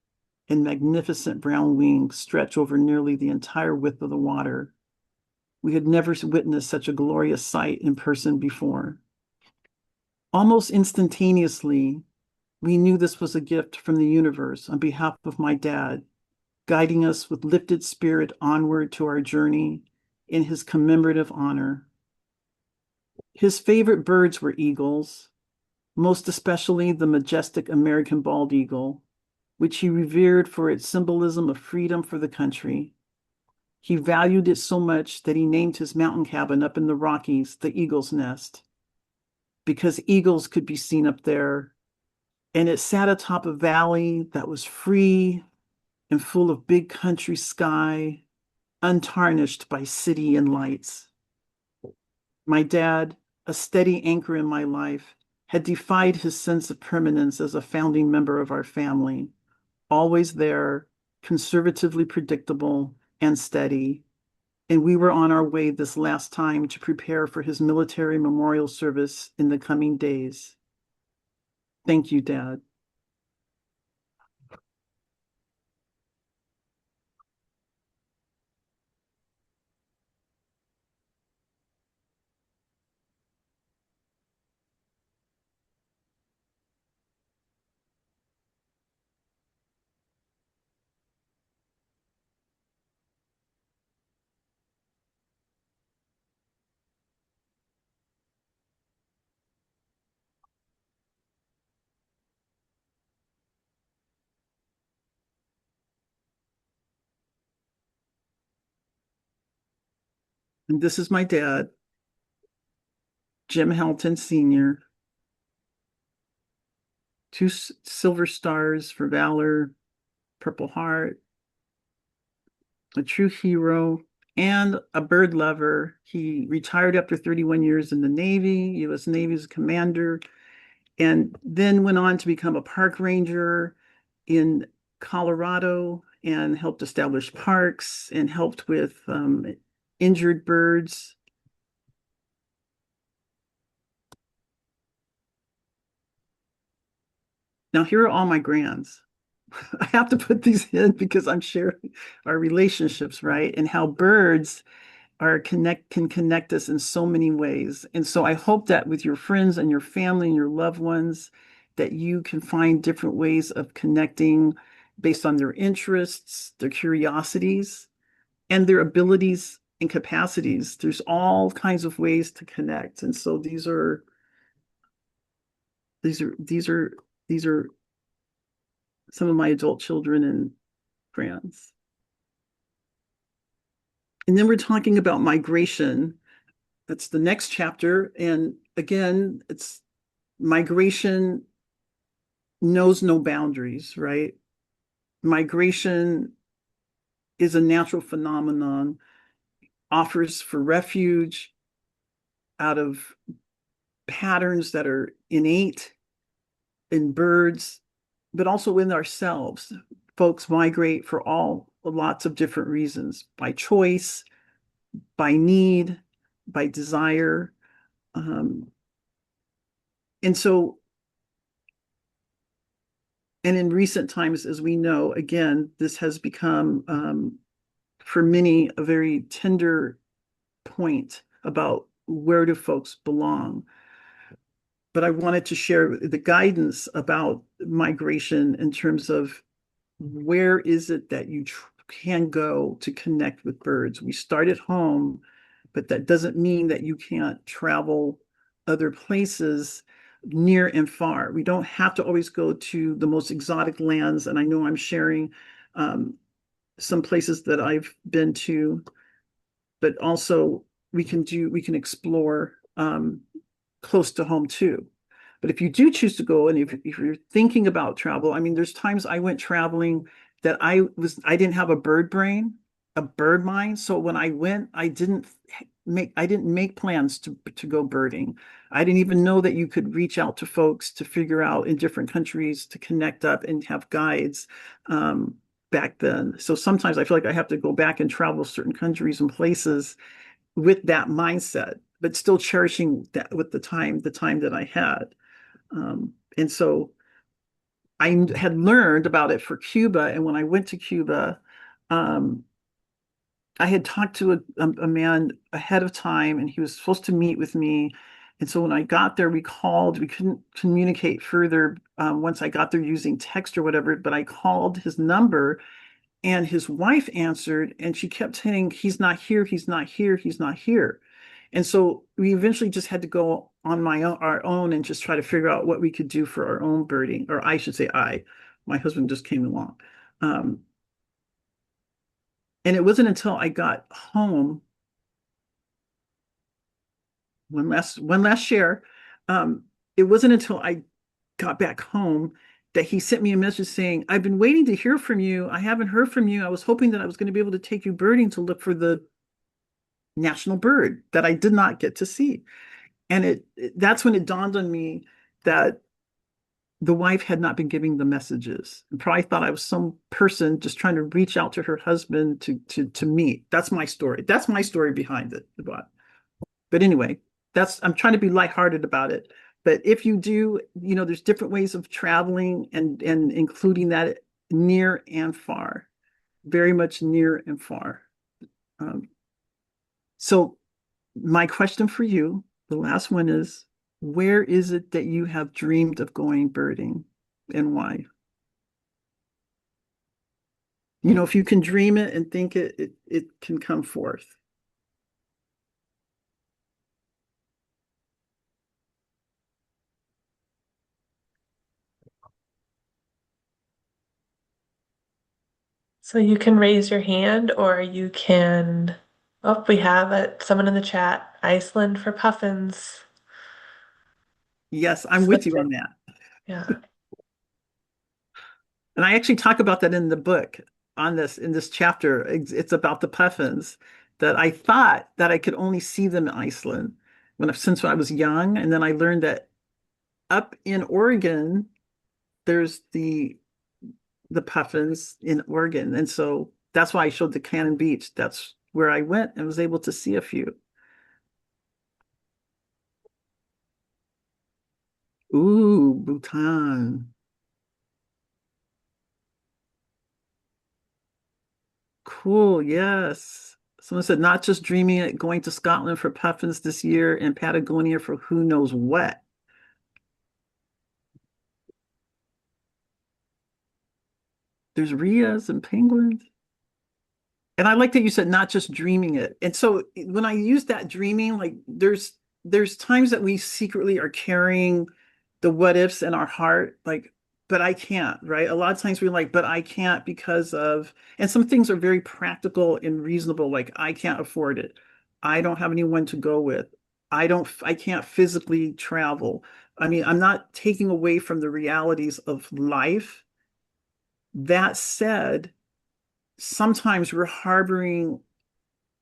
and magnificent brown wings stretch over nearly the entire width of the water. We had never witnessed such a glorious sight in person before. Almost instantaneously, we knew this was a gift from the universe on behalf of my dad, guiding us with lifted spirit onward to our journey in his commemorative honor. His favorite birds were eagles, most especially the majestic American bald eagle, which he revered for its symbolism of freedom for the country. He valued it so much that he named his mountain cabin up in the Rockies the Eagle's Nest, because eagles could be seen up there, and it sat atop a valley that was free and full of big country sky, untarnished by city and lights. My dad, a steady anchor in my life, had defied his sense of permanence as a founding member of our family, always there, conservatively predictable and steady. And we were on our way this last time to prepare for his military memorial service in the coming days. Thank you, Dad. And this is my dad, Jim Helton Sr., 2 silver stars for valor, Purple Heart, a true hero, and a bird lover. He retired after 31 years in the Navy, U.S. Navy as a commander, and then went on to become a park ranger in Colorado and helped establish parks and helped with injured birds. Now, here are all my grands. I have to put these in because I'm sharing our relationships, right? And how birds can connect us in so many ways. And so I hope that with your friends and your family and your loved ones, that you can find different ways of connecting based on their interests, their curiosities, and their abilities and capacities. There's all kinds of ways to connect. And so these are some of my adult children and grands. And then we're talking about migration. That's the next chapter. And again, it's migration knows no boundaries, right? Migration is a natural phenomenon, offers for refuge out of patterns that are innate in birds, but also in ourselves. Folks migrate for lots of different reasons, by choice, by need, by desire. And so, and in recent times, as we know, again, this has become, for many, a very tender point about where do folks belong. But I wanted to share the guidance about migration in terms of where is it that you can go to connect with birds. We start at home, but that doesn't mean that you can't travel other places near and far. We don't have to always go to the most exotic lands. And I know I'm sharing some places that I've been to, but also we can explore close to home too. But if you do choose to go, and if you're thinking about travel, I mean, there's times I went traveling that I didn't have a bird brain, a bird mind. So when I went, I didn't make plans to go birding. I didn't even know that you could reach out to folks to figure out in different countries to connect up and have guides back then. So sometimes I feel like I have to go back and travel certain countries and places with that mindset, but still cherishing that with the time that I had. And so I had learned about it for Cuba. And when I went to Cuba, um, I had talked to a man ahead of time, and he was supposed to meet with me. And so when I got there, we couldn't communicate further once I got there using text or whatever, but I called his number, and his wife answered, and she kept saying, he's not here, he's not here, he's not here. And so we eventually just had to go on our own and just try to figure out what we could do for our own birding, or I should say my husband just came along. And it wasn't until I got home, one last share. It wasn't until I got back home that he sent me a message saying, I've been waiting to hear from you. I haven't heard from you. I was hoping that I was going to be able to take you birding to look for the national bird that I did not get to see. And that's when it dawned on me that the wife had not been giving the messages, and probably thought I was some person just trying to reach out to her husband to meet. That's my story. That's my story behind it. But anyway, I'm trying to be lighthearted about it. But if you do, there's different ways of traveling and including that near and far, very much near and far. So my question for you, the last one is, where is it that you have dreamed of going birding, and why? If you can dream it and think it can come forth. So you can raise your hand, or you can, oh, we have someone in the chat, Iceland for puffins. Yes, I'm with you on that. Yeah. And I actually talk about that in the book in this chapter. It's about the puffins, that I thought that I could only see them in Iceland since I was young. And then I learned that up in Oregon, there's the puffins in Oregon. And so that's why I showed the Cannon Beach. That's where I went and was able to see a few. Ooh, Bhutan. Cool, yes. Someone said, not just dreaming it, going to Scotland for puffins this year and Patagonia for who knows what. There's rheas and penguins. And I like that you said not just dreaming it. And so when I use that dreaming, like there's times that we secretly are carrying the what ifs in our heart, like, but I can't, right? A lot of times we're like, but I can't because of, and some things are very practical and reasonable, like I can't afford it. I don't have anyone to go with. I can't physically travel. I mean, I'm not taking away from the realities of life. That said, sometimes we're harboring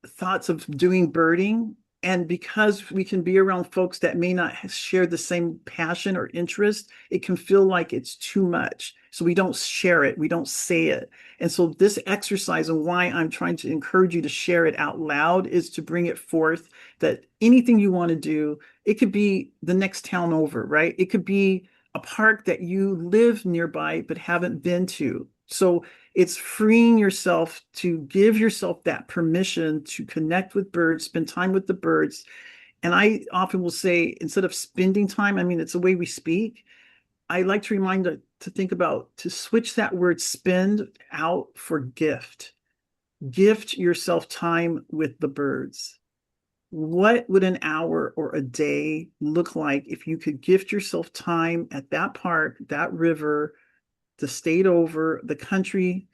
thoughts of doing birding. And because we can be around folks that may not share the same passion or interest, it can feel like it's too much. So we don't share it, we don't say it. And so this exercise, and why I'm trying to encourage you to share it out loud, is to bring it forth that anything you want to do, it could be the next town over, right? It could be a park that you live nearby but haven't been to. So it's freeing yourself to give yourself that permission to connect with birds, spend time with the birds. And I often will say, instead of spending time, I mean, it's the way we speak. I like to remind to think about, to switch that word spend out for gift. Gift yourself time with the birds. What would an hour or a day look like if you could gift yourself time at that park, that river, the state over, the country,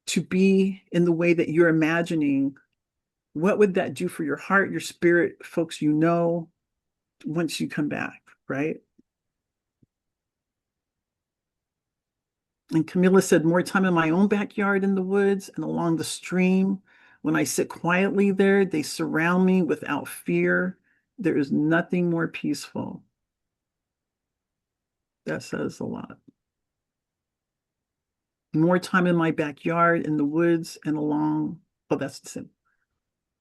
to be in the way that you're imagining? What would that do for your heart, your spirit, folks once you come back? right? And Camilla said, more time in my own backyard in the woods and along the stream. When I sit quietly there, they surround me without fear. There is nothing more peaceful. That says a lot. More time in my backyard, in the woods, and along, oh, that's the same.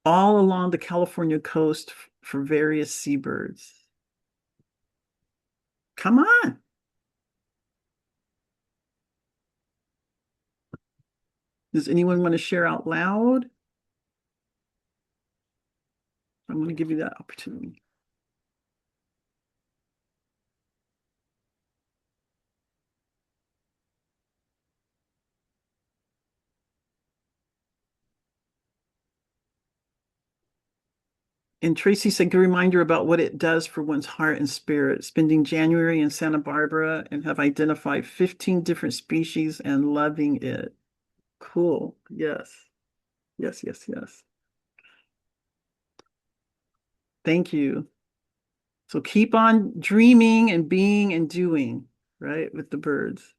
All along the California coast for various seabirds. Come on. Does anyone want to share out loud? I'm going to give you that opportunity. And Tracy said, good reminder about what it does for one's heart and spirit. Spending January in Santa Barbara and have identified 15 different species and loving it. Cool. Yes. Yes, yes, yes. Thank you. So keep on dreaming and being and doing, right, with the birds.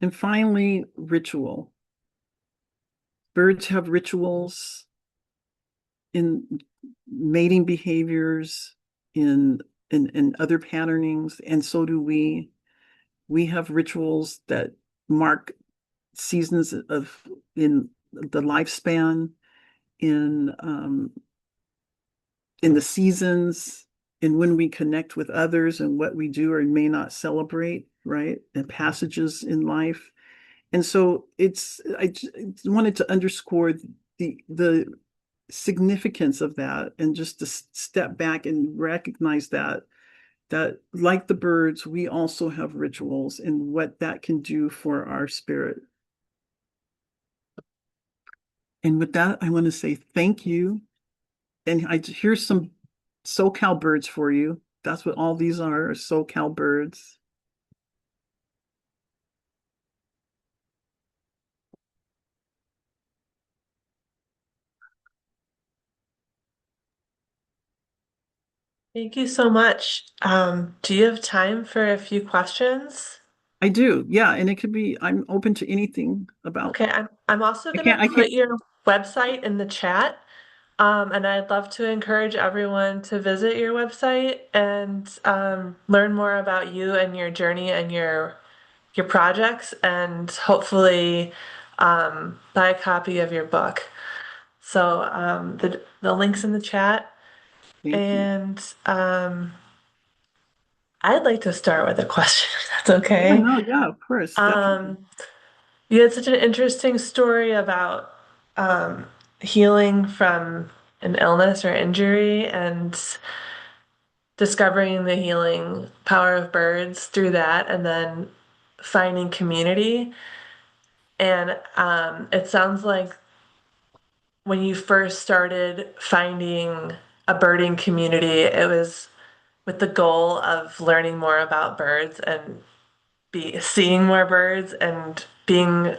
And finally, ritual. Birds have rituals in mating behaviors, in other patternings, and so do we. We have rituals that mark seasons of in the lifespan, in the seasons, and when we connect with others and what we do or may not celebrate, right? And passages in life. And so I wanted to underscore the significance of that and just to step back and recognize that like the birds, we also have rituals and what that can do for our spirit. And with that, I want to say thank you. And here's some SoCal birds for you. That's what all these are SoCal birds. Thank you so much. Do you have time for a few questions? I do, yeah, and it could be. I'm open to anything about. Okay, I'm also I going to can't. I put can't. your website in the chat. And I'd love to encourage everyone to visit your website and learn more about you and your journey and your projects, and hopefully buy a copy of your book. So the link's in the chat, Thank you. and I'd like to start with a question, if that's Yeah, okay. no, yeah, of course, definitely. You had such an interesting story about healing from an illness or injury and discovering the healing power of birds through that, and then finding community. And it sounds like when you first started finding a birding community, it was with the goal of learning more about birds and be seeing more birds and being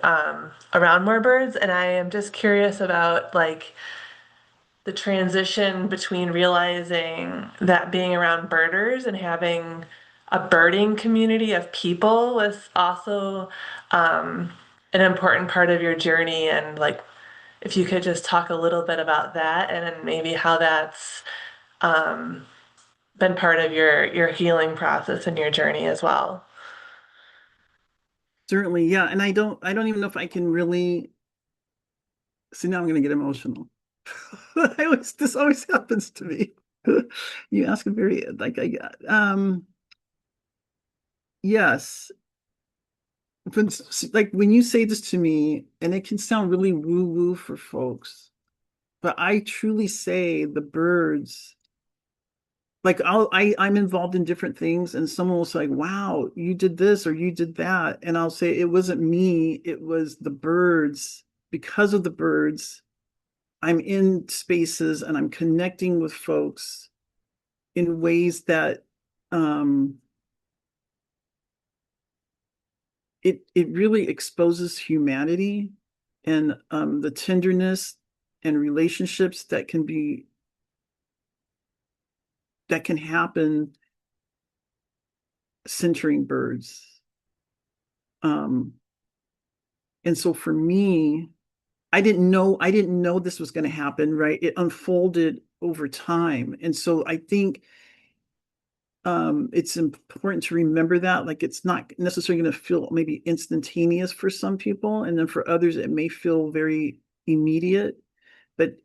around more birds. And I am just curious about like the transition between realizing that being around birders and having a birding community of people was also an important part of your journey. And like, if you could just talk a little bit about that and then maybe how that's been part of your healing process and your journey as well. Certainly, yeah. And I don't even know if I can really see. Now I'm gonna get emotional. This always happens to me. You ask a very like I yes. Like when you say this to me, and it can sound really woo-woo for folks, but I truly say the birds, like I'm involved in different things, and someone will say, wow, you did this or you did that. And I'll say it wasn't me, it was the birds. Because of the birds, I'm in spaces and I'm connecting with folks in ways that um it really exposes humanity and the tenderness and relationships that can happen centering birds. And so for me, I didn't know this was going to happen, right? It unfolded over time. And so I think it's important to remember that, like, it's not necessarily going to feel maybe instantaneous for some people, and then for others it may feel very immediate. But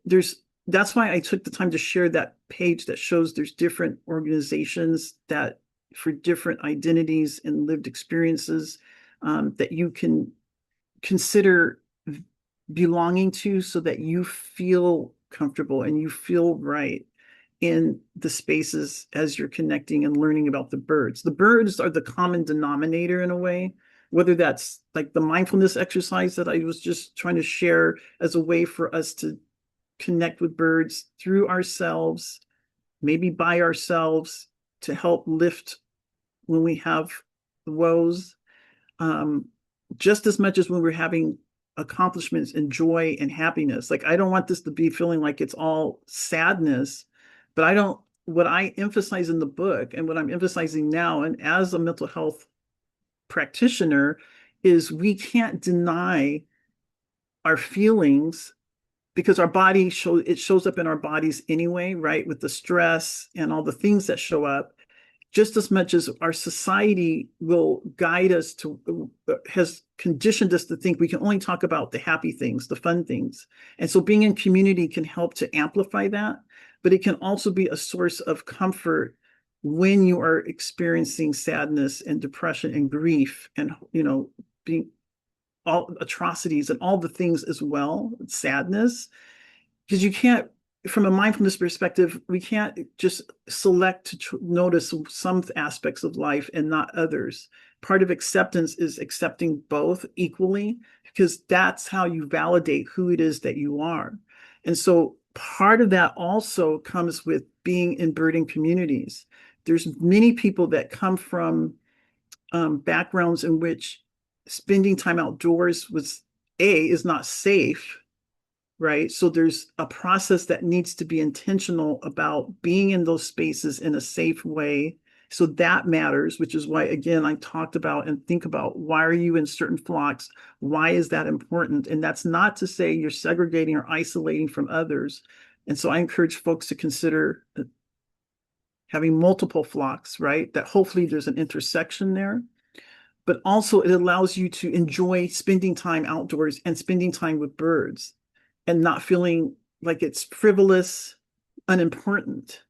that's why I took the time to share that page that shows there's different organizations that for different identities and lived experiences that you can consider belonging to, so that you feel comfortable and you feel right in the spaces as you're connecting and learning about the birds. The birds are the common denominator in a way, whether that's like the mindfulness exercise that I was just trying to share as a way for us to connect with birds through ourselves, maybe by ourselves, to help lift when we have the woes, just as much as when we're having accomplishments and joy and happiness. Like, I don't want this to be feeling like it's all sadness, but what I emphasize in the book and what I'm emphasizing now, and as a mental health practitioner, is we can't deny our feelings, because our body shows up in our bodies anyway, right? With the stress and all the things that show up, just as much as our society will guide us has conditioned us to think we can only talk about the happy things, the fun things. And so being in community can help to amplify that, but it can also be a source of comfort when you are experiencing sadness and depression and grief and, being all atrocities and all the things as well, sadness, because you can't, from a mindfulness perspective, we can't just select to notice some aspects of life and not others. Part of acceptance is accepting both equally, because that's how you validate who it is that you are. And so part of that also comes with being in birding communities. There's many people that come from backgrounds in which spending time outdoors is not safe, right? So there's a process that needs to be intentional about being in those spaces in a safe way. So that matters, which is why, again, I talked about and think about, why are you in certain flocks? Why is that important? And that's not to say you're segregating or isolating from others. And so I encourage folks to consider having multiple flocks, right? That hopefully there's an intersection there. But also it allows you to enjoy spending time outdoors and spending time with birds and not feeling like it's frivolous, unimportant.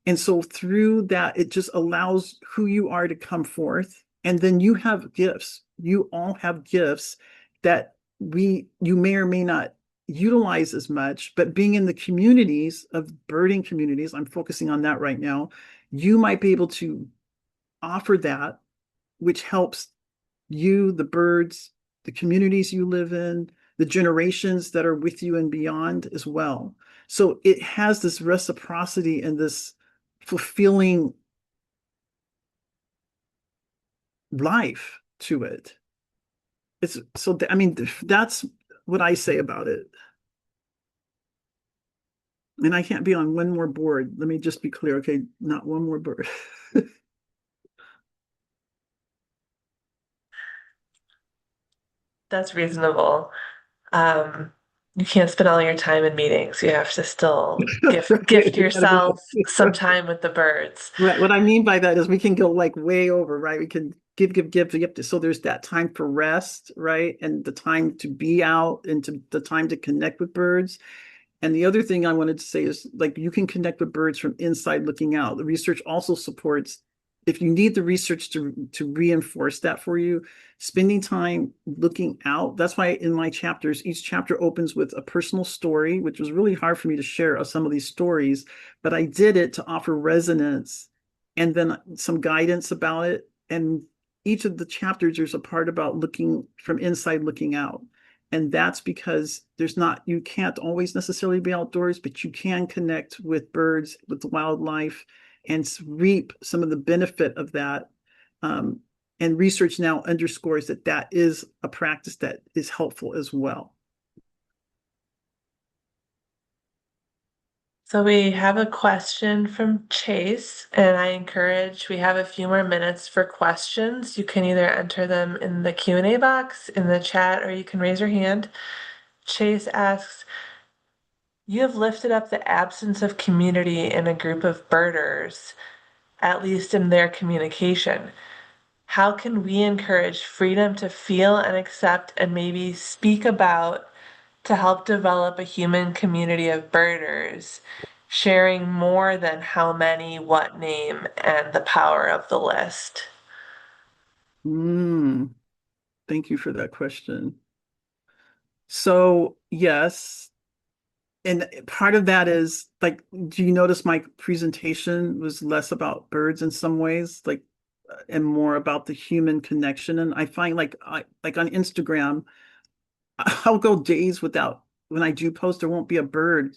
And so through that, it just allows who you are to come forth. And then you have gifts. You all have gifts that you may or may not utilize as much, but being in the communities of birding communities, I'm focusing on that right now, you might be able to offer that, which helps you, the birds, the communities you live in, the generations that are with you and beyond as well. So it has this reciprocity and this fulfilling life to it. That's what I say about it. And I can't be on one more board. Let me just be clear. Okay, not one more board. That's reasonable. You can't spend all your time in meetings. You have to still gift yourself some time with the birds. What I mean by that is we can go like way over, right? We can give. So there's that time for rest, right? And the time to be out and the time to connect with birds. And the other thing I wanted to say is, like, you can connect with birds from inside looking out. The research also supports, if you need the research to reinforce that for you, spending time looking out. That's why in my chapters, each chapter opens with a personal story, which was really hard for me to share of some of these stories, but I did it to offer resonance and then some guidance about it. And each of the chapters, there's a part about looking from inside looking out. And that's because you can't always necessarily be outdoors, but you can connect with birds, with wildlife, and reap some of the benefit of that And research now underscores that that is a practice that is helpful as well. So we have a question from Chase, and I encourage, we have a few more minutes for questions. You can either enter them in the Q&A box, in the chat, or you can raise your hand. Chase asks, you have lifted up the absence of community in a group of birders, at least in their communication. How can we encourage freedom to feel and accept and maybe speak about to help develop a human community of birders, sharing more than how many, what name, and the power of the list? Thank you for that question. So, yes. And part of that is like, do you notice my presentation was less about birds in some ways, like, and more about the human connection? And I find like on Instagram, I'll go days without, when I do post, there won't be a bird,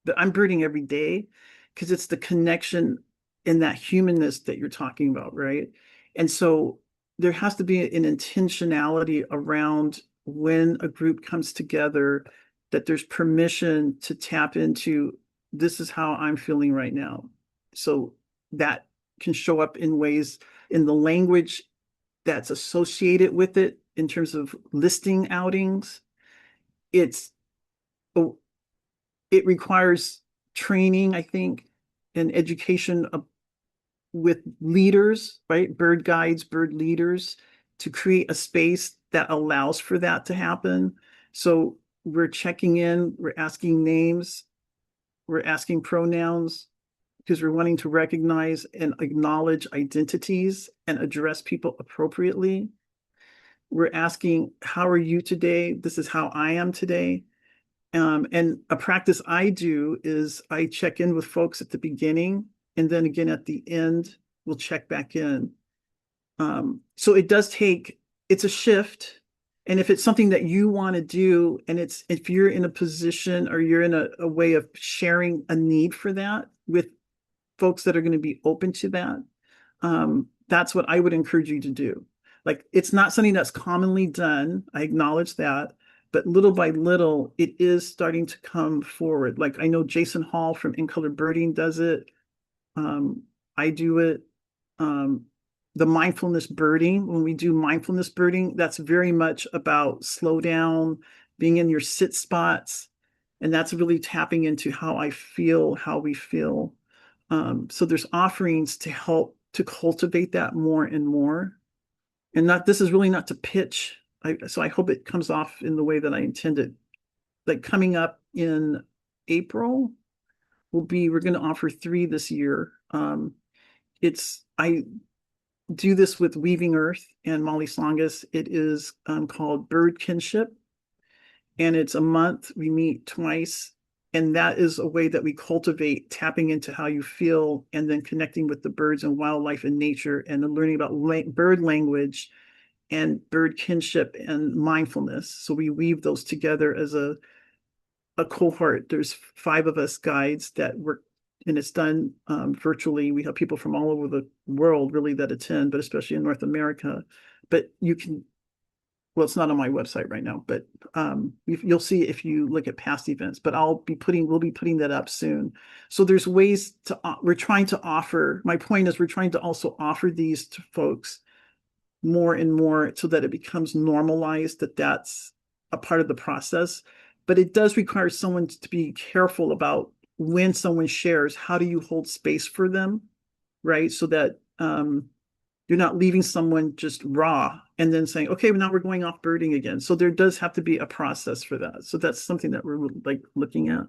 but I'm birding every day because it's the connection and that humanness that you're talking about, right? And so there has to be an intentionality around when a group comes together, that there's permission to tap into, this is how I'm feeling right now. So that can show up in ways in the language that's associated with it in terms of listing outings. It's oh, it requires training, I think, and education with leaders, right? Bird guides, bird leaders, to create a space that allows for that to happen. So we're checking in, we're asking names, we're asking pronouns, because we're wanting to recognize and acknowledge identities and address people appropriately. We're asking, how are you today? This is how I am today. And a practice I do is I check in with folks at the beginning, and then again at the end, we'll check back in. So it does take, it's a shift. And if it's something that you want to do, and it's, if you're in a position or you're in a way of sharing a need for that with folks that are going to be open to that, that's what I would encourage you to do. Like, it's not something that's commonly done. I acknowledge that, but little by little, it is starting to come forward. Like, I know Jason Hall from In Color Birding does it. I do it. The mindfulness birding, when we do mindfulness birding, that's very much about slow down, being in your sit spots. And that's really tapping into how I feel, how we feel. So there's offerings to help to cultivate that more and more. And not, this is really not to pitch. So I hope it comes off in the way that I intended. Like, coming up in April we're going to offer 3 this year. I do this with Weaving Earth and Molly Slongus. It is called Bird Kinship, and it's a month. We meet twice, and that is a way that we cultivate tapping into how you feel, and then connecting with the birds and wildlife and nature, and then learning about bird language and bird kinship and mindfulness. So we weave those together as a cohort. There's 5 of us guides that work, and it's done virtually. We have people from all over the world really that attend, but especially in North America. But you can, well, it's not on my website right now, but you'll see if you look at past events, but we'll be putting that up soon. So there's ways to, we're trying to offer, my point is we're trying to also offer these to folks more and more so that it becomes normalized, that that's a part of the process. But it does require someone to be careful about when someone shares, how do you hold space for them, right? So that you're not leaving someone just raw and then saying, okay, well, now we're going off birding again. So there does have to be a process for that. So that's something that we're like looking at.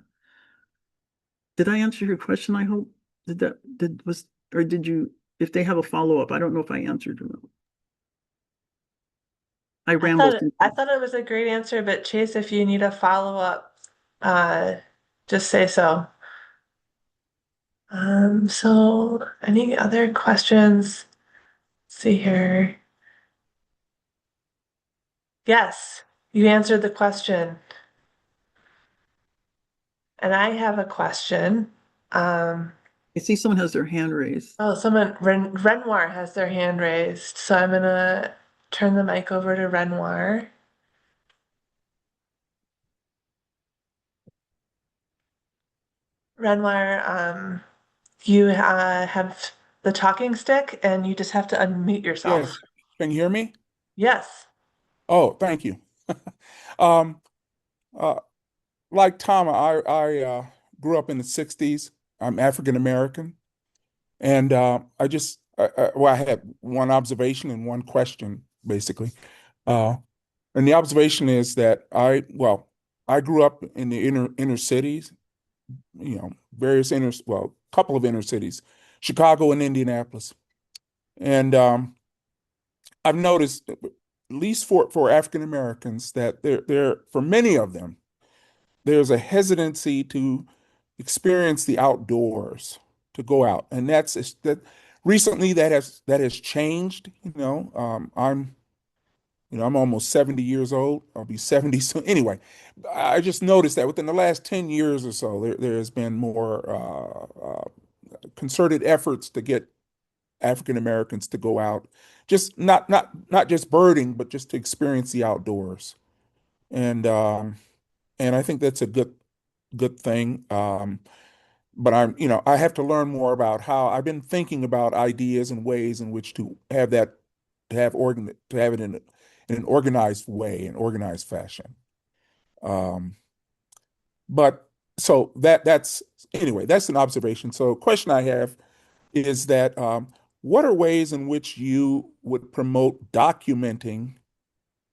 Did I answer your question? I hope. Did you, if they have a follow-up, I don't know if I answered or not. I rambled. I thought it was a great answer, but Chase, if you need a follow-up, just say so. So any other questions? Let's see here. Yes, you answered the question. And I have a question. I see someone has their hand raised. Oh, Renoir has their hand raised, so I'm gonna turn the mic over to Renoir. Renoir, you have the talking stick, and you just have to unmute yourself. Yes. Can you hear me? Yes. Oh, thank you. Um, uh, like Tama, I grew up in the 60s. I'm African American. And well, I had one observation and one question, basically. Uh, and the observation is that I grew up in the inner cities, various couple of inner cities, Chicago and Indianapolis. And I've noticed, at least for African Americans, that for many of them, there's a hesitancy to experience the outdoors, to go out, and that recently that has changed. I'm almost 70 years old. I'll be 70 soon. Anyway, I just noticed that within the last 10 years or so, there has been more concerted efforts to get African Americans to go out, just not just birding, but just to experience the outdoors. And and I think that's a good thing. But I have to learn more about how I've been thinking about ideas and ways in which to have that, to have it in an organized way, an organized fashion. Um, but so that's anyway, that's an observation. So, a question I have is that what are ways in which you would promote documenting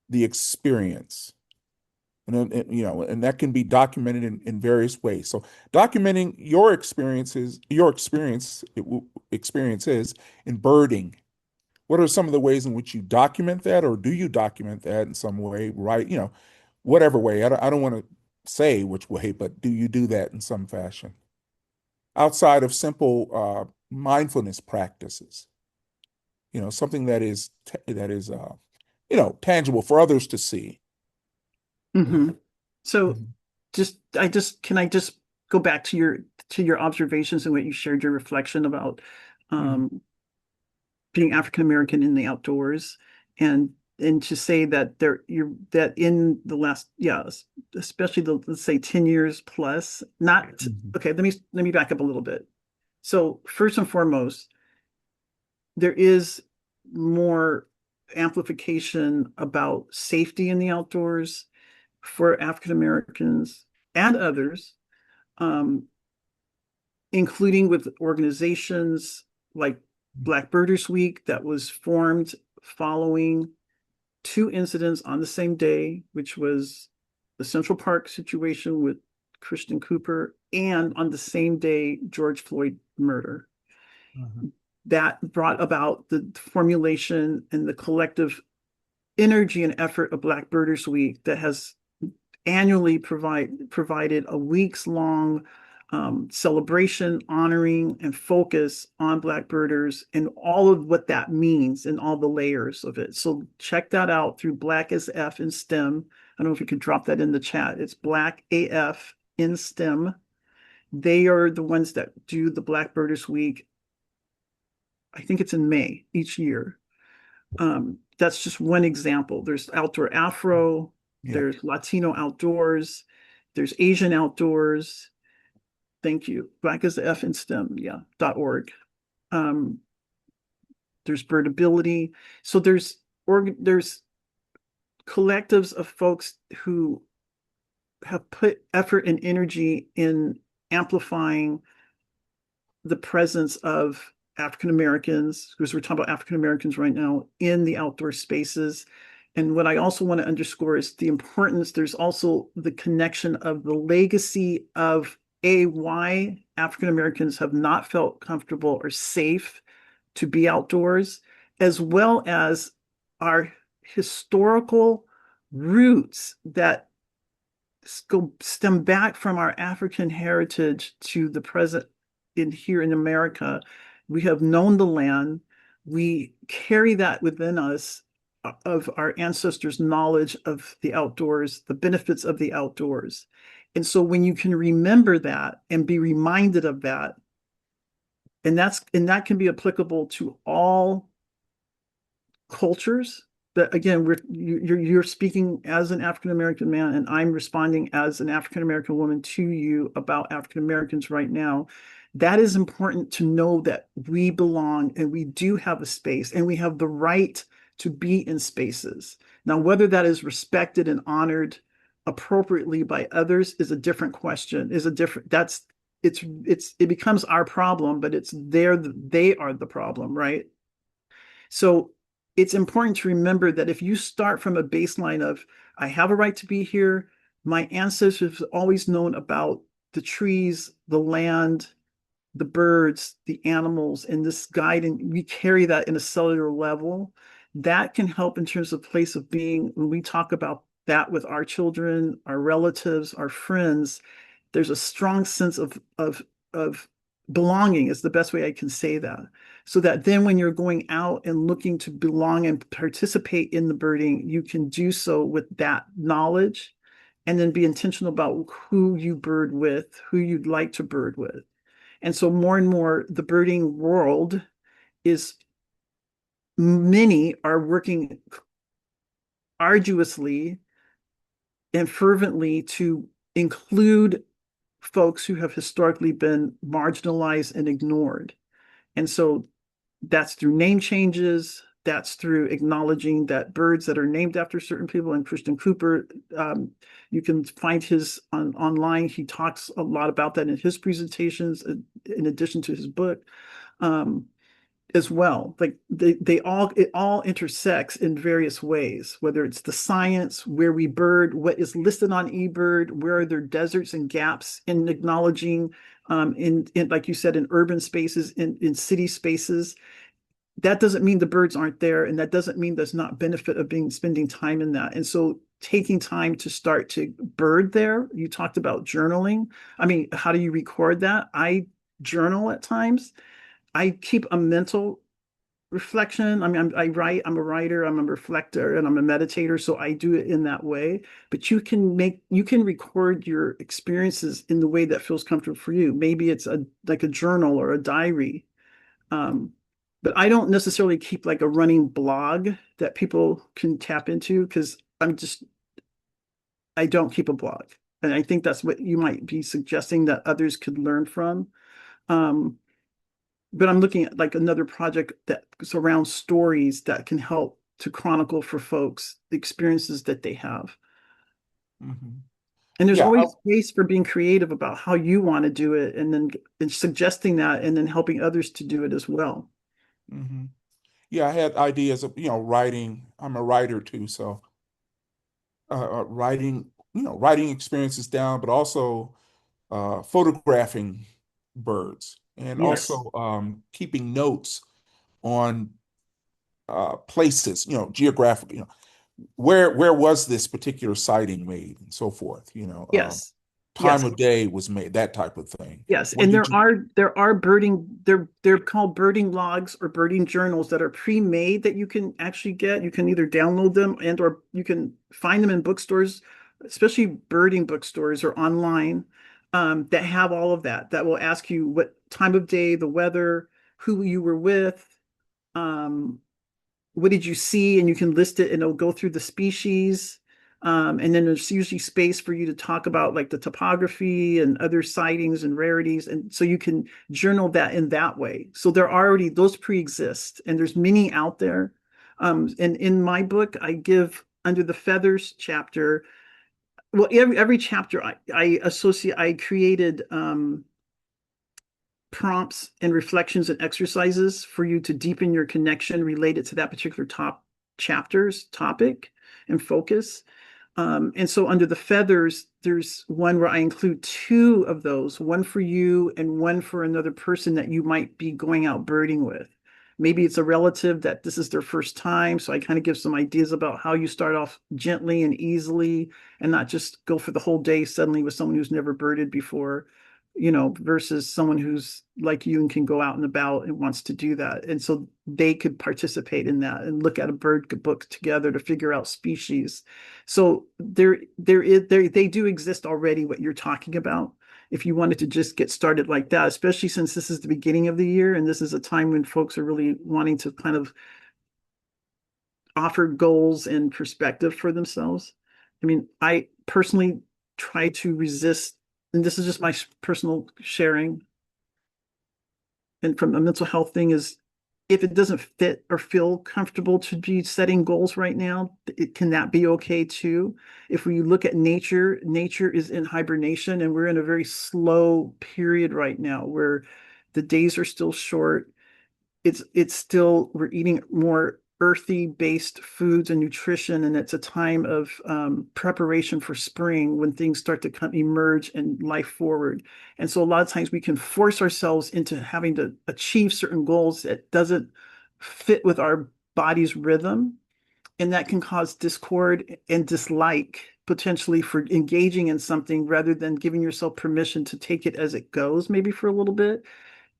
the experience? And that can be documented in various ways. So documenting your experiences in birding. What are some of the ways in which you document that, or do you document that in some way, right? Whatever way. I don't want to say which way, but do you do that in some fashion outside of simple mindfulness practices? Something that is tangible for others to see. Hmm. So Mhm. can I just go back to your observations and what you shared, your reflection about Mhm. um, being African American in the outdoors, and to say that that in the last, especially let's say 10 years plus, not Mhm. okay, let me back up a little bit. So first and foremost, there is more amplification about safety in the outdoors for African Americans and others, um, including with organizations like Black Birders Week that was formed following two incidents on the same day, which was the Central Park situation with Christian Cooper, and on the same day, George Floyd murder. Mhm. That brought about the formulation and the collective energy and effort of Black Birders Week that has annually provided a weeks long celebration, honoring, and focus on Black birders and all of what that means and all the layers of it. So check that out through Black as F in STEM. I don't know if you could drop that in the chat. It's Black AF in STEM. They are the ones that do the Black Birders Week. I think it's in May each year. That's just one example. There's Outdoor Afro, Yeah. there's Latino Outdoors, there's Asian Outdoors. Thank you. Black as the F in STEM, yeah, .org. Um, there's Birdability. So there's collectives of folks who have put effort and energy in amplifying the presence of African Americans, because we're talking about African Americans right now, in the outdoor spaces. And what I also want to underscore is the importance. There's also the connection of the legacy of why African Americans have not felt comfortable or safe to be outdoors, as well as our historical roots that stem back from our African heritage to the present here in America. We have known the land. We carry that within us of our ancestors' knowledge of the outdoors, the benefits of the outdoors. And so when you can remember that and be reminded of that, And that can be applicable to all cultures. But again, you're speaking as an African American man, and I'm responding as an African American woman to you about African Americans right now. That is important to know, that we belong and we do have a space and we have the right to be in spaces. Now, whether that is respected and honored appropriately by others is a different question, is a different, it becomes our problem, but they are the problem, right? So it's important to remember that if you start from a baseline of, I have a right to be here, my ancestors have always known about the trees, the land, the birds, the animals, and this guide, and we carry that in a cellular level, that can help in terms of place of being. When we talk about that with our children, our relatives, our friends, there's a strong sense of belonging, is the best way I can say that. So that then when you're going out and looking to belong and participate in the birding, you can do so with that knowledge, and then be intentional about who you bird with, who you'd like to bird with. And so more and more, the birding world is, many are working arduously and fervently to include folks who have historically been marginalized and ignored. And so that's through name changes, that's through acknowledging that birds that are named after certain people. And Christian Cooper, you can find his online. He talks a lot about that in his presentations, in addition to his book, as well. Like it all intersects in various ways, whether it's the science, where we bird, what is listed on eBird, where are there deserts and gaps in acknowledging, in like you said, in urban spaces, in city spaces. That doesn't mean the birds aren't there, and that doesn't mean there's not benefit of spending time in that. And so taking time to start to bird there. You talked about journaling. I mean, how do you record that? I journal at times. I keep a mental reflection. I mean, I write, I'm a writer, I'm a reflector, and I'm a meditator. So I do it in that way. But you can record your experiences in the way that feels comfortable for you. Maybe it's like a journal or a diary. But I don't necessarily keep like a running blog that people can tap into, because I don't keep a blog. And I think that's what you might be suggesting that others could learn from. But I'm looking at like another project that surrounds stories that can help to chronicle for folks the experiences that they have. Mhm. And there's Yeah, always space for being creative about how you want to do it, and then suggesting that, and then helping others to do it as well. mhm. Yeah, I had ideas of, writing. I'm a writer too, so writing, writing experiences down, but also photographing birds, and Yes. also keeping notes on places, geographic, where was this particular sighting made, and so forth, Yes. time Yes. of day was made, that type of thing. Yes, When and did you? there are birding, they're called birding logs or birding journals that are pre-made that you can actually get. You can either download them, and or you can find them in bookstores, especially birding bookstores, or online, that have all of that. That will ask you what time of day, the weather, who you were with, um, what did you see, and you can list it, and it'll go through the species. And then there's usually space for you to talk about like the topography and other sightings and rarities. And so you can journal that in that way. So there are already, those pre-exist, and there's many out there. And in my book, I give, under the feathers chapter, well, every chapter I created prompts and reflections and exercises for you to deepen your connection related to that particular chapter's topic and focus. And so under the feathers, there's one where I include two of those, one for you and one for another person that you might be going out birding with. Maybe it's a relative that this is their first time. So I kind of give some ideas about how you start off gently and easily, and not just go for the whole day suddenly with someone who's never birded before, versus someone who's like you and can go out and about and wants to do that. And so they could participate in that and look at a bird book together to figure out species. So they do exist already, what you're talking about. if you wanted to just get started like that, especially since this is the beginning of the year and this is a time when folks are really wanting to kind of offer goals and perspective for themselves. I mean, I personally try to resist, and this is just my personal sharing, and from a mental health thing is if it doesn't fit or feel comfortable to be setting goals right now, can that be okay too? If we look at nature, nature is in hibernation and we're in a very slow period right now where the days are still short. It's still, we're eating more earthy based foods and nutrition, and it's a time of preparation for spring when things start to come emerge and life forward. And so a lot of times we can force ourselves into having to achieve certain goals that doesn't fit with our body's rhythm, and that can cause discord and dislike potentially for engaging in something rather than giving yourself permission to take it as it goes, maybe for a little bit.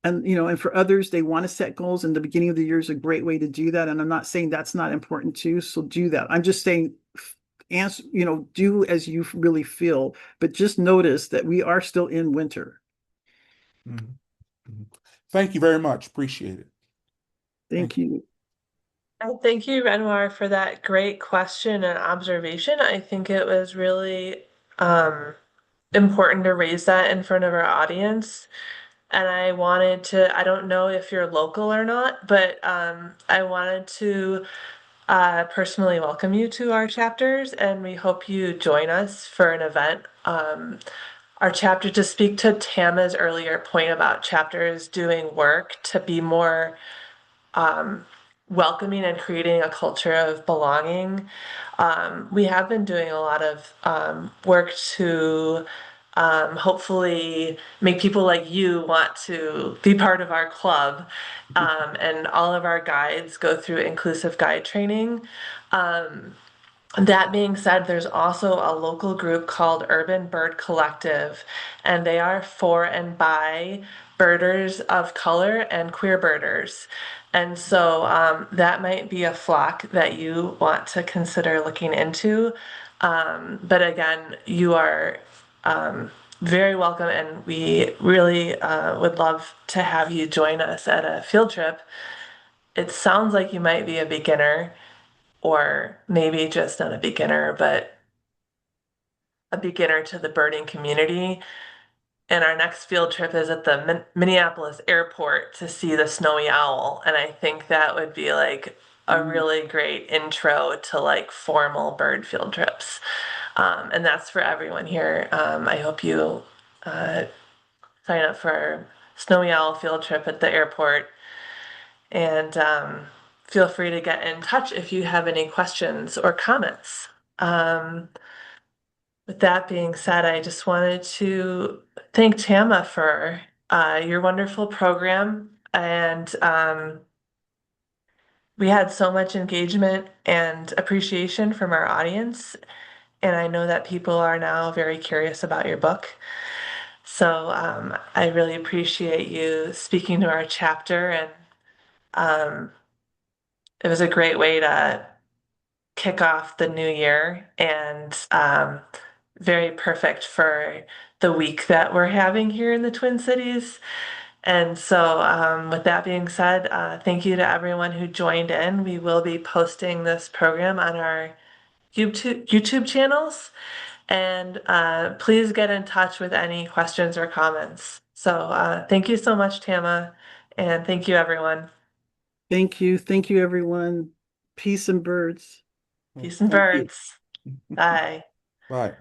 And and for others, they want to set goals, and the beginning of the year is a great way to do that. And I'm not saying that's not important too, so do that. I'm just saying, answer, do as you really feel, but just notice that we are still in winter. Mhm. Mhm. Thank you very much. Appreciate it. Thank you. And thank you, Renoir, for that great question and observation. I think it was really important to raise that in front of our audience. And I wanted to, I don't know if you're local or not, but I wanted to personally welcome you to our chapters, and we hope you join us for an event. Our chapter, to speak to Tammah's earlier point about chapters doing work to be more welcoming and creating a culture of belonging. We have been doing a lot of work to hopefully make people like you want to be part of our club. And all of our guides go through inclusive guide training. That being said, there's also a local group called Urban Bird Collective, and they are for and by birders of color and queer birders. And so that might be a flock that you want to consider looking into. But again, you are very welcome, and we really would love to have you join us at a field trip. It sounds like you might be a beginner, or maybe just not a beginner, but a beginner to the birding community. And our next field trip is at the Minneapolis airport to see the snowy owl. And I think that would be like a really great intro to like formal bird field trips. And that's for everyone here. I hope you sign up for our snowy owl field trip at the airport. And feel free to get in touch if you have any questions or comments. With that being said, I just wanted to thank Tammah for your wonderful program. And we had so much engagement and appreciation from our audience. And I know that people are now very curious about your book. So I really appreciate you speaking to our chapter. And it was a great way to kick off the new year, and very perfect for the week that we're having here in the Twin Cities. And so, with that being said, thank you to everyone who joined in. We will be posting this program on our YouTube channels, and please get in touch with any questions or comments. So, thank you so much, Tammah, and thank you, everyone. Thank you. Thank you, everyone. Peace and birds. Peace and Thank you. birds. Bye. Bye.